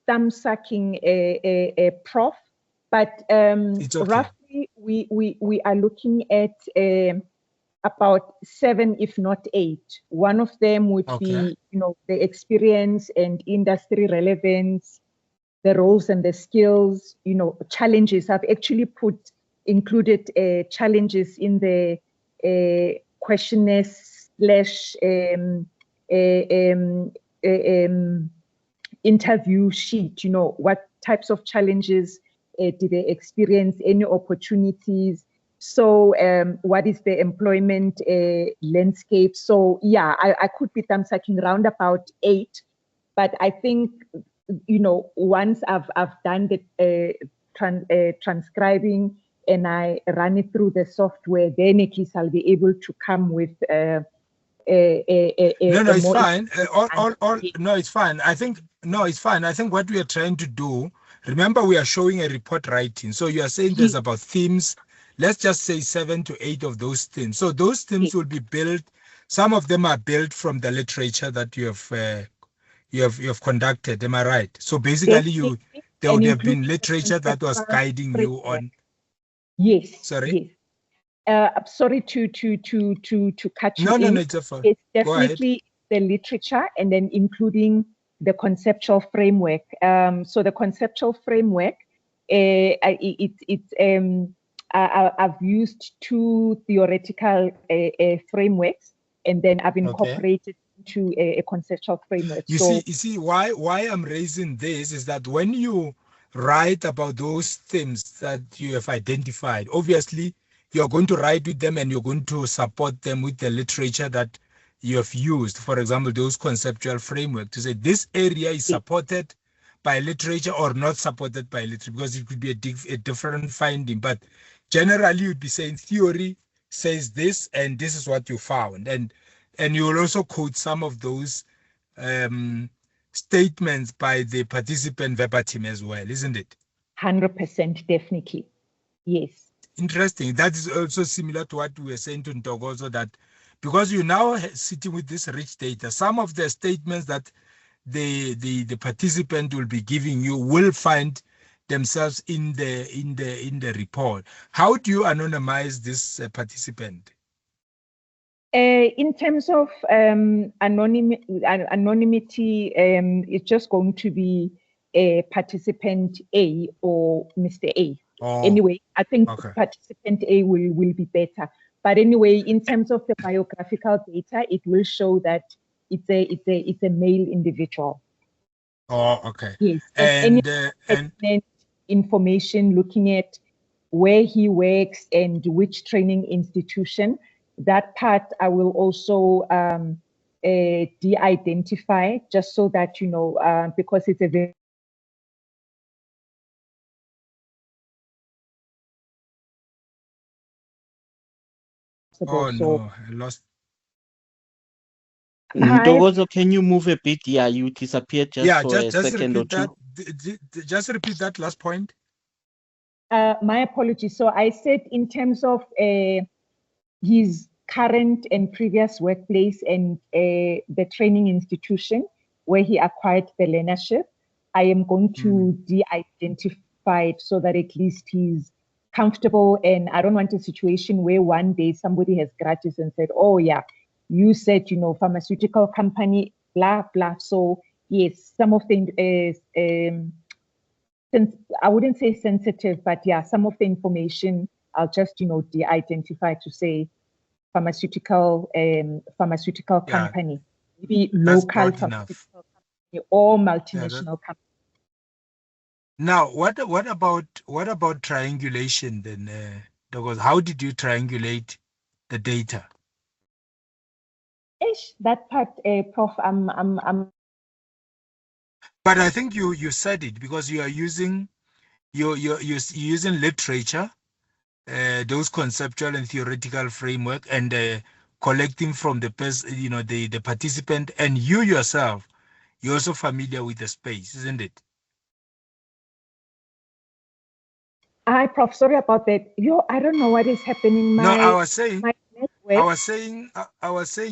thumb-sucking a Prof, but it's okay. Roughly we are looking at about 7, if not 8. One of them would be, the experience and industry relevance, the roles and the skills, challenges. I've actually included challenges in the questionnaire / interview sheet. What types of challenges did they experience, any opportunities? So what is the employment landscape? So yeah, I could be thumb-sucking around about 8, but I think, once I've done the transcribing and I run it through the software, then at least I'll be able to come with no, it's fine. No, it's fine. It's fine. I think what we are trying to do, remember, we are showing a report writing. So you are saying there's about themes. Let's just say 7 to 8 of those themes. So those themes will be built. Some of them are built from the literature that you have conducted. Am I right? So basically, there would have been literature that was guiding you on. Yes. Sorry. Yes. I'm sorry to cut you. No, it's fine. It's definitely the literature, and then including the conceptual framework. So the conceptual framework, I've used 2 theoretical frameworks, and then I've incorporated into a conceptual framework. You see why I'm raising this is that when you write about those themes that you have identified, obviously you're going to write with them and you're going to support them with the literature that you have used. For example, those conceptual framework to say this area is supported by literature or not supported by literature, because it could be a different finding. But generally, you'd be saying theory says this, and this is what you found. And you will also quote some of those statements by the participant verbatim as well, isn't it? 100%, definitely. Yes. Interesting. That is also similar to what we were saying to Ntokozo, that because you're now sitting with this rich data, some of the statements that the participant will be giving you will find themselves in the report. How do you anonymize this participant? In terms of anonymity, it's just going to be participant A or Mr. A. Anyway, I think participant A will be better. But anyway, in terms of the biographical data, it will show that it's a male individual. Oh, okay. Yes. And information looking at where he works and which training institution. That part I will also de-identify, just so that because it's a very no, I lost. Ntokozo, can you move a bit? Yeah, you disappeared just for a second or two. Just repeat that last point. My apologies. So I said in terms of his current and previous workplace and the training institution where he acquired the learnership, I am going to de-identify it so that at least he's comfortable. And I don't want a situation where one day somebody has grudges and said, oh yeah, you said, you know, pharmaceutical company, blah, blah. So yes, some of the, I wouldn't say sensitive, but yeah, some of the information I'll just, you know, de-identify to say pharmaceutical company, maybe local pharmaceutical company or multinational company. Now, what about triangulation then, Douglas? How did you triangulate the data? That part, Prof, But I think you said it because you are using you're using literature, those conceptual and theoretical framework, and collecting from the the participant, and you yourself, you're also familiar with the space, isn't it? Hi, Prof. Sorry about that. I don't know what is happening. I was saying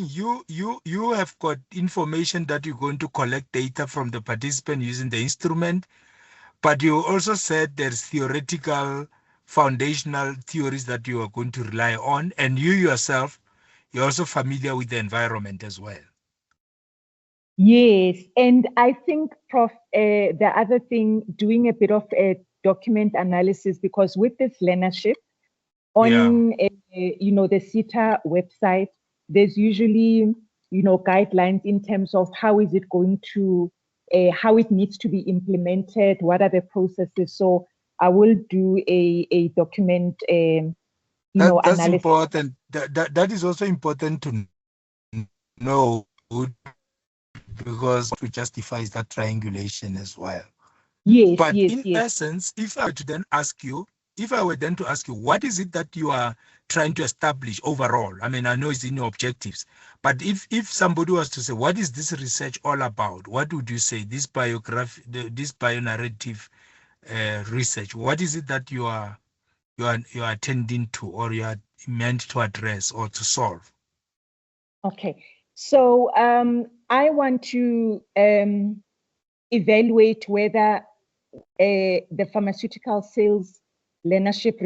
you have got information that you're going to collect data from the participant using the instrument, but you also said there's theoretical foundational theories that you are going to rely on, and you yourself, you're also familiar with the environment as well. Yes, and I think, Prof, the other thing, doing a bit of a document analysis, because with this learnership on, you know, the SETA website, there's usually, you know, guidelines in terms of how is it going to, how it needs to be implemented, what are the processes. So I will do a document, you know, that's analysis. Important. That is also important to know, because it justifies that triangulation as well. Yes, but yes, in yes. essence, if I were to then ask you, what is it that you are trying to establish overall? I mean, I know it's in your objectives, but if somebody was to say, what is this research all about? What would you say? This biography, this bionarrative research. What is it that you are attending to, or you are meant to address or to solve? Okay, so I want to evaluate whether the pharmaceutical sales learnership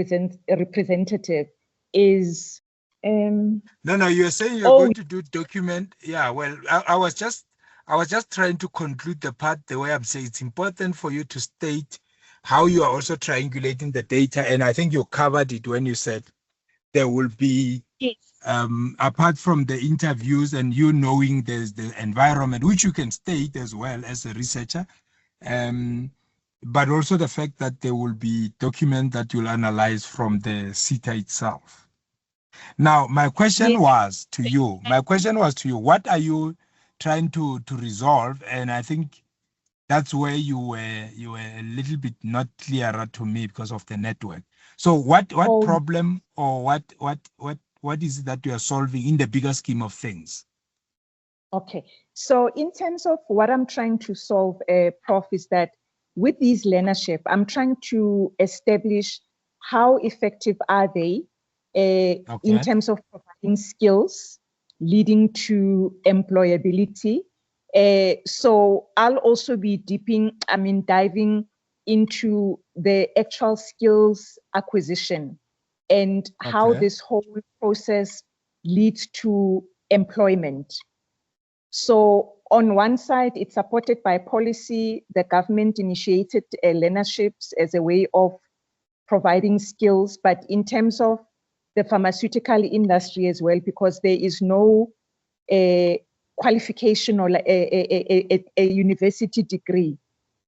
representative is No, you're saying you're going to do document. Yeah, well, I was just trying to conclude the part the way I'm saying it's important for you to state how you are also triangulating the data, and I think you covered it when you said there will be, apart from the interviews and you knowing there's the environment, which you can state as well as a researcher, but also the fact that there will be document that you'll analyze from the SETA itself. Now, my question was to you, what are you trying to resolve? And I think that's where you were a little bit not clearer to me because of the network. So what problem, or what is it that you are solving in the bigger scheme of things? Okay, so in terms of what I'm trying to solve, Prof, is that with these learnership, I'm trying to establish how effective are they in terms of providing skills leading to employability. So I'll also be diving into the actual skills acquisition and how this whole process leads to employment. So on one side, it's supported by policy. The government initiated learnerships as a way of providing skills, but in terms of the pharmaceutical industry as well, because there is no qualification or a university degree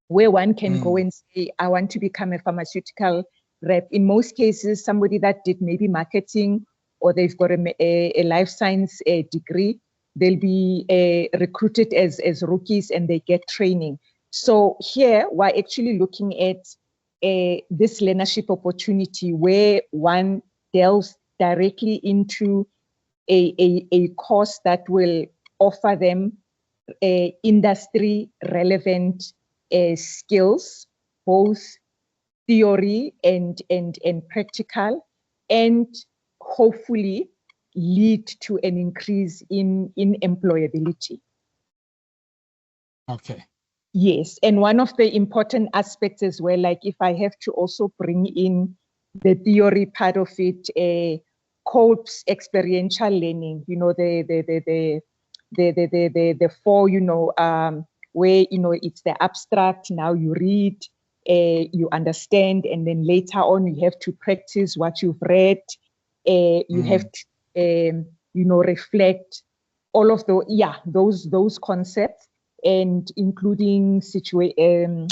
where one can go and say, I want to become a pharmaceutical rep. In most cases, somebody that did maybe marketing or they've got a life science degree, they'll be recruited as rookies and they get training. So here we're actually looking at this learnership opportunity where one delves directly into a course that will offer them industry relevant skills, both theory and practical, and hopefully lead to an increase in employability. Okay. Yes, and one of the important aspects as well, like if I have to also bring in the theory part of it, COPE's experiential learning, you know, the four, you know, where, you know, it's the abstract, now you read, you understand, and then later on you have to practice what you've read, you have to, you know, reflect all of those concepts, and including situated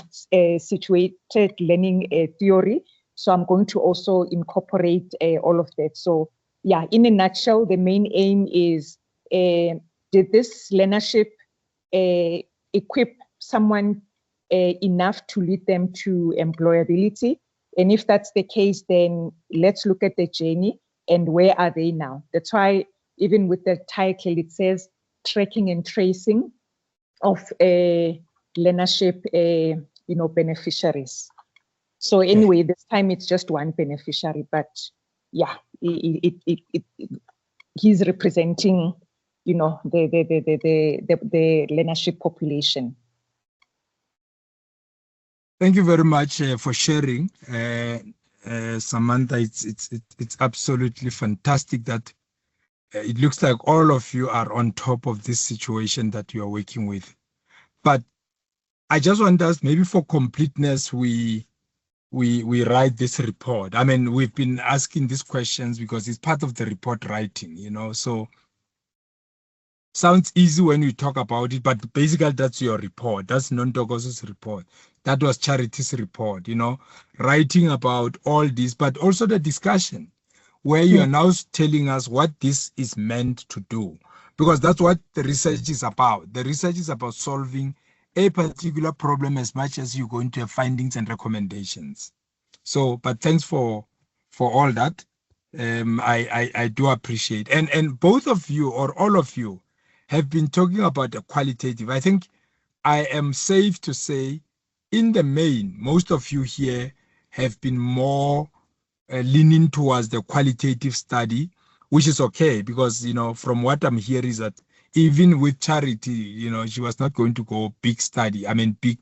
learning theory. So I'm going to also incorporate all of that. So yeah, in a nutshell, the main aim is, did this learnership equip someone enough to lead them to employability? And if that's the case, then let's look at the journey and where are they now? That's why even with the title, it says tracking and tracing of learnership, you know, beneficiaries. So anyway, this time it's just one beneficiary, but yeah, he's representing, you know, the learnership population. Thank you very much for sharing, Samantha. It's absolutely fantastic that it looks like all of you are on top of this situation that you are working with. But I just want us, maybe for completeness, we write this report. I mean, we've been asking these questions because it's part of the report writing, you know, so sounds easy when we talk about it, but basically that's your report. That's Nontokozo's report. That was Charity's report, you know, writing about all this, but also the discussion where you are now telling us what this is meant to do, because that's what the research is about. The research is about solving a particular problem as much as you're going to have findings and recommendations. So, but thanks for all that. I do appreciate. And both of you or all of you have been talking about the qualitative. I think I am safe to say, in the main, most of you here have been more leaning towards the qualitative study, which is okay, because, you know, from what I'm hearing is that even with Charity, you know, she was not going to go big study. I mean, big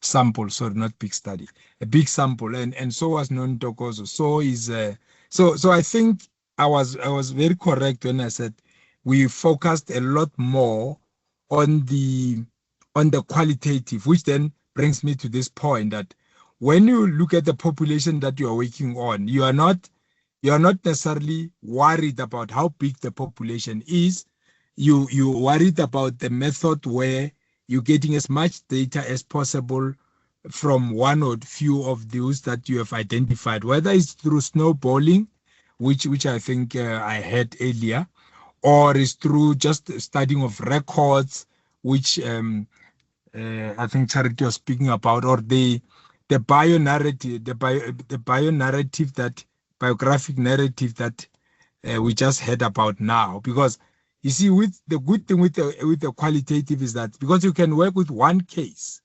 sample, sorry, not big study, a big sample. And so was Nontokozo. So is, so I think I was very correct when I said we focused a lot more on the qualitative, which then brings me to this point that when you look at the population that you are working on, you are not necessarily worried about how big the population is. You worried about the method where you're getting as much data as possible from one or few of those that you have identified, whether it's through snowballing, which I think I had earlier, or is through just studying of records, which I think Charity was speaking about, or the bio-narrative, the bio-narrative, that biographic narrative that we just heard about now. Because you see, with the good thing with the qualitative is that because you can work with one case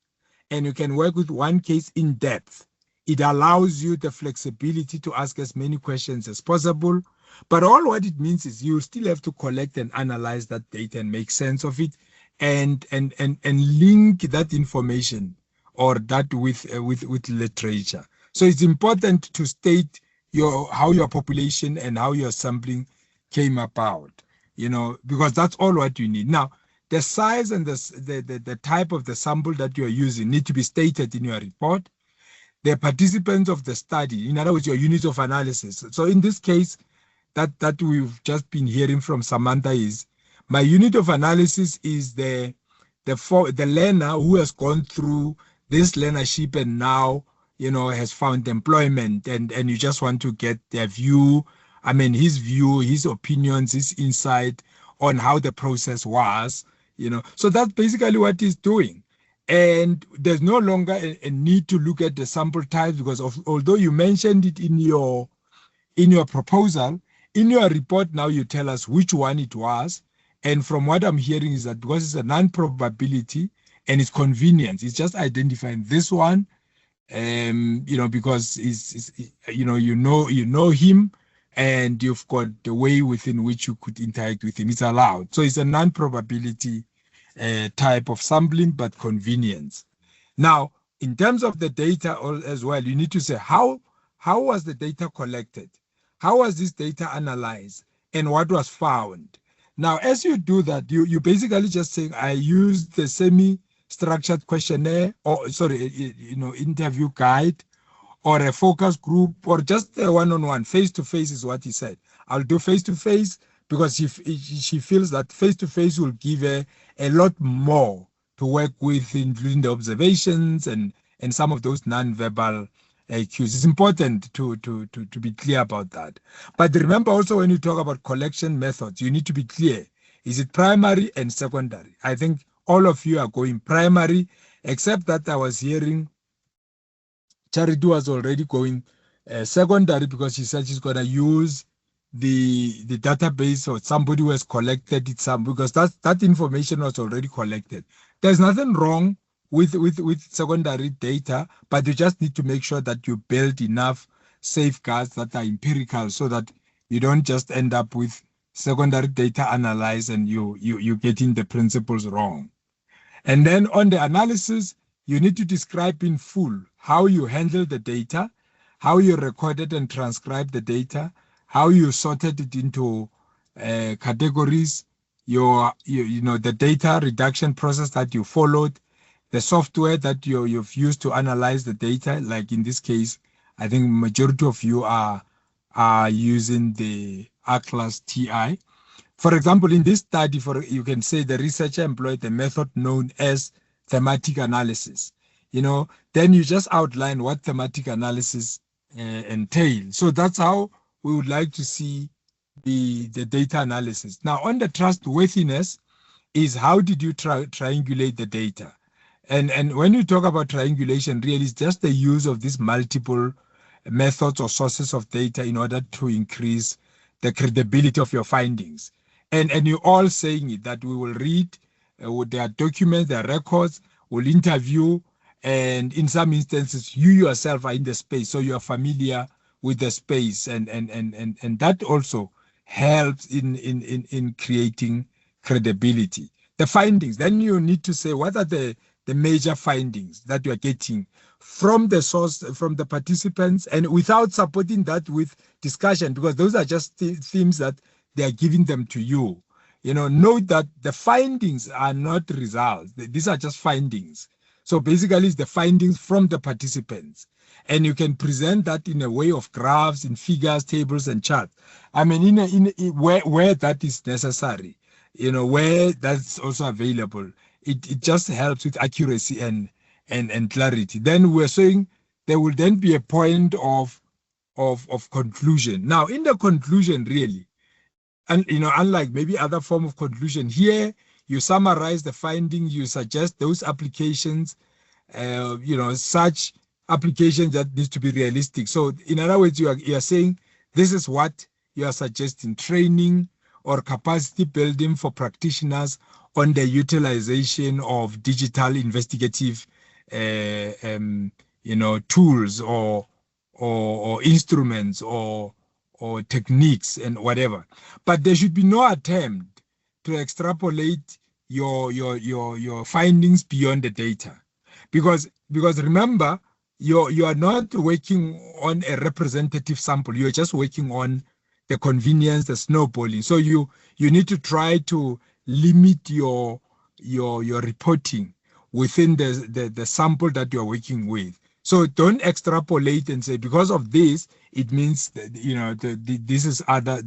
and you can work with one case in depth, it allows you the flexibility to ask as many questions as possible. But all what it means is you still have to collect and analyze that data and make sense of it, and link that information or that with literature. So it's important to state how your population and how your sampling came about, you know, because that's all what you need. Now, the size and the type of the sample that you are using need to be stated in your report. The participants of the study, in other words, your unit of analysis. So in this case, that we've just been hearing from Samantha is, my unit of analysis is the learner who has gone through this learnership and now, you know, has found employment, and you just want to get their view, I mean, his view, his opinions, his insight on how the process was, you know. So that's basically what he's doing. And there's no longer a need to look at the sample types, because although you mentioned it in your proposal, in your report now you tell us which one it was. And from what I'm hearing is that because it's a non-probability and it's convenience, it's just identifying this one because you know him, and you've got the way within which you could interact with him. It's allowed. So it's a non-probability type of sampling, but convenience. Now, in terms of the data as well, you need to say how was the data collected? How was this data analyzed? And what was found? Now, as you do that, you basically just saying, I used the semi-structured questionnaire, or interview guide, or a focus group, or just a one-on-one. Face-to-face is what he said. I'll do face-to-face because she feels that face-to-face will give her a lot more to work with, including the observations and some of those non-verbal cues. It's important to be clear about that. But remember also, when you talk about collection methods, you need to be clear. Is it primary and secondary? I think all of you are going primary, except that I was hearing Charity was already going secondary, because she said she's going to use the database, or somebody who has collected it, because that information was already collected. There's nothing wrong with secondary data, but you just need to make sure that you build enough safeguards that are empirical, so that you don't just end up with secondary data analyzed and you're getting the principles wrong. And then on the analysis, you need to describe in full how you handle the data, how you recorded and transcribed the data, how you sorted it into categories, the data reduction process that you followed, the software that you've used to analyze the data. Like in this case, I think majority of you are using the Atlas TI. For example, in this study, you can say the researcher employed a method known as thematic analysis. Then you just outline what thematic analysis entails. So that's how we would like to see the data analysis. Now, on the trustworthiness is how did you triangulate the data? And when you talk about triangulation, really it's just the use of these multiple methods or sources of data in order to increase the credibility of your findings. And you're all saying it, that we will read their documents, their records, we'll interview, and in some instances, you yourself are in the space, so you are familiar with the space, and that also helps in creating credibility. The findings, then you need to say, what are the major findings that you are getting from the source, from the participants, and without supporting that with discussion, because those are just themes that they are giving them to you. Note that the findings are not results. These are just findings. So basically, it's the findings from the participants. And you can present that in a way of graphs, in figures, tables, and charts. I mean, where that is necessary, where that's also available, it just helps with accuracy and clarity. Then we're saying there will then be a point of conclusion. Now, in the conclusion, really, and unlike maybe other form of conclusion, here you summarize the finding, you suggest those applications, such applications that needs to be realistic. So in other words, you are saying this is what you are suggesting: training or capacity building for practitioners on the utilization of digital investigative tools or instruments or techniques and whatever. But there should be no attempt to extrapolate your findings beyond the data, because remember, you are not working on a representative sample. You're just working on the convenience, the snowballing. So you need to try to limit your reporting within the sample that you're working with. So don't extrapolate and say, because of this, it means that,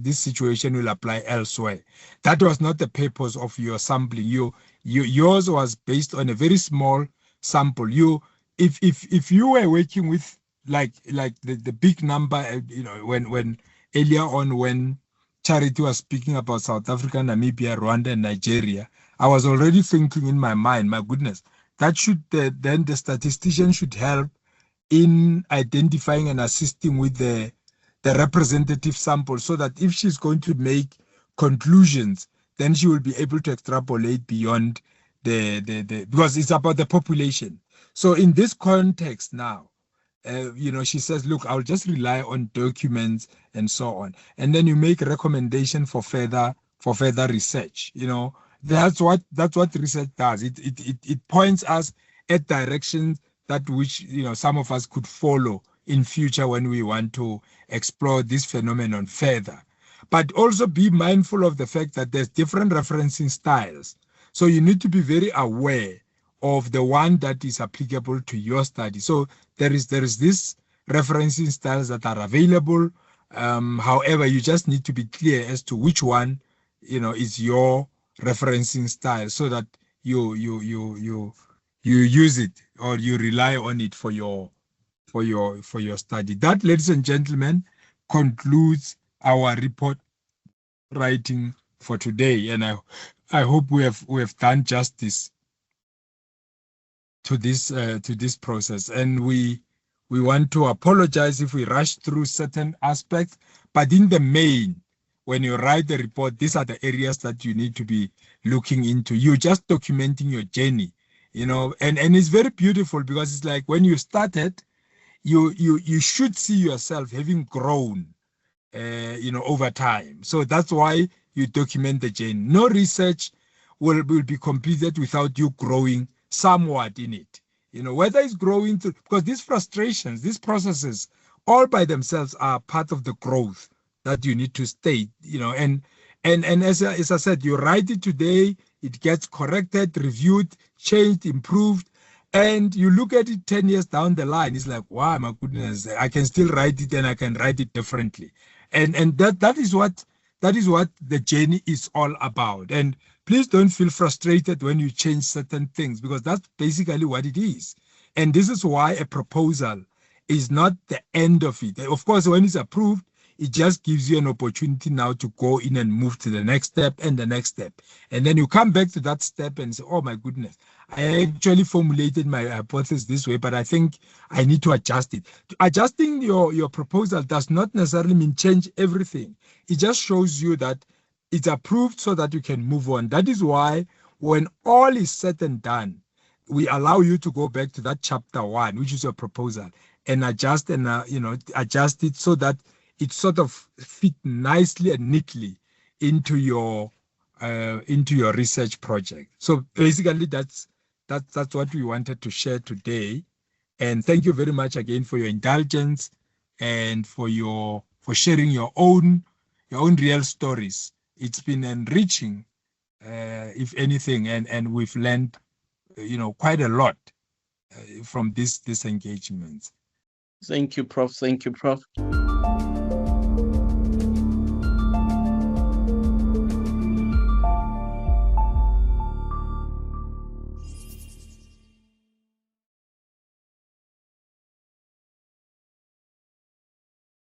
this situation will apply elsewhere. That was not the purpose of your sampling. Yours was based on a very small sample. If you were working with like the big number, when earlier on, when Charity was speaking about South Africa, Namibia, Rwanda, and Nigeria, I was already thinking in my mind, my goodness, that should then the statistician should help in identifying and assisting with the representative sample, so that if she's going to make conclusions, then she will be able to extrapolate beyond because it's about the population. So in this context now, she says, look, I'll just rely on documents and so on. And then you make a recommendation for further research. That's what research does. It points us at directions that which some of us could follow in future when we want to explore this phenomenon further. But also be mindful of the fact that there's different referencing styles. So you need to be very aware of the one that is applicable to your study. So there is this referencing styles that are available. However, you just need to be clear as to which one, is your referencing style, so that you use it or you rely on it for your study. That, ladies and gentlemen, concludes our report writing for today, and I hope we have done justice to this process. And we want to apologize if we rush through certain aspects, but in the main, when you write the report, these are the areas that you need to be looking into. You're just documenting your journey, and it's very beautiful, because it's like when you started, you should see yourself having grown, over time. So that's why you document the journey. No research will be completed without you growing somewhat in it. Whether it's growing through, because these frustrations, these processes, all by themselves are part of the growth that you need to state, and as I said, you write it today, it gets corrected, reviewed, changed, improved, and you look at it 10 years down the line, it's like, wow, my goodness, I can still write it, and I can write it differently. And that is what the journey is all about. And please don't feel frustrated when you change certain things, because that's basically what it is. And this is why a proposal is not the end of it. Of course, when it's approved, it just gives you an opportunity now to go in and move to the next step and the next step. And then you come back to that step and say, oh my goodness, I actually formulated my hypothesis this way, but I think I need to adjust it. Adjusting your proposal does not necessarily mean change everything. It just shows you that it's approved so that you can move on. That is why when all is said and done, we allow you to go back to that chapter 1, which is your proposal, and adjust and adjust it so that it sort of fit nicely and neatly into your research project. So basically, that's what we wanted to share today. And thank you very much again for your indulgence and for sharing your own real stories. It's been enriching, if anything, and we've learned, quite a lot from this engagement. Thank you, Prof. Thank you, Prof.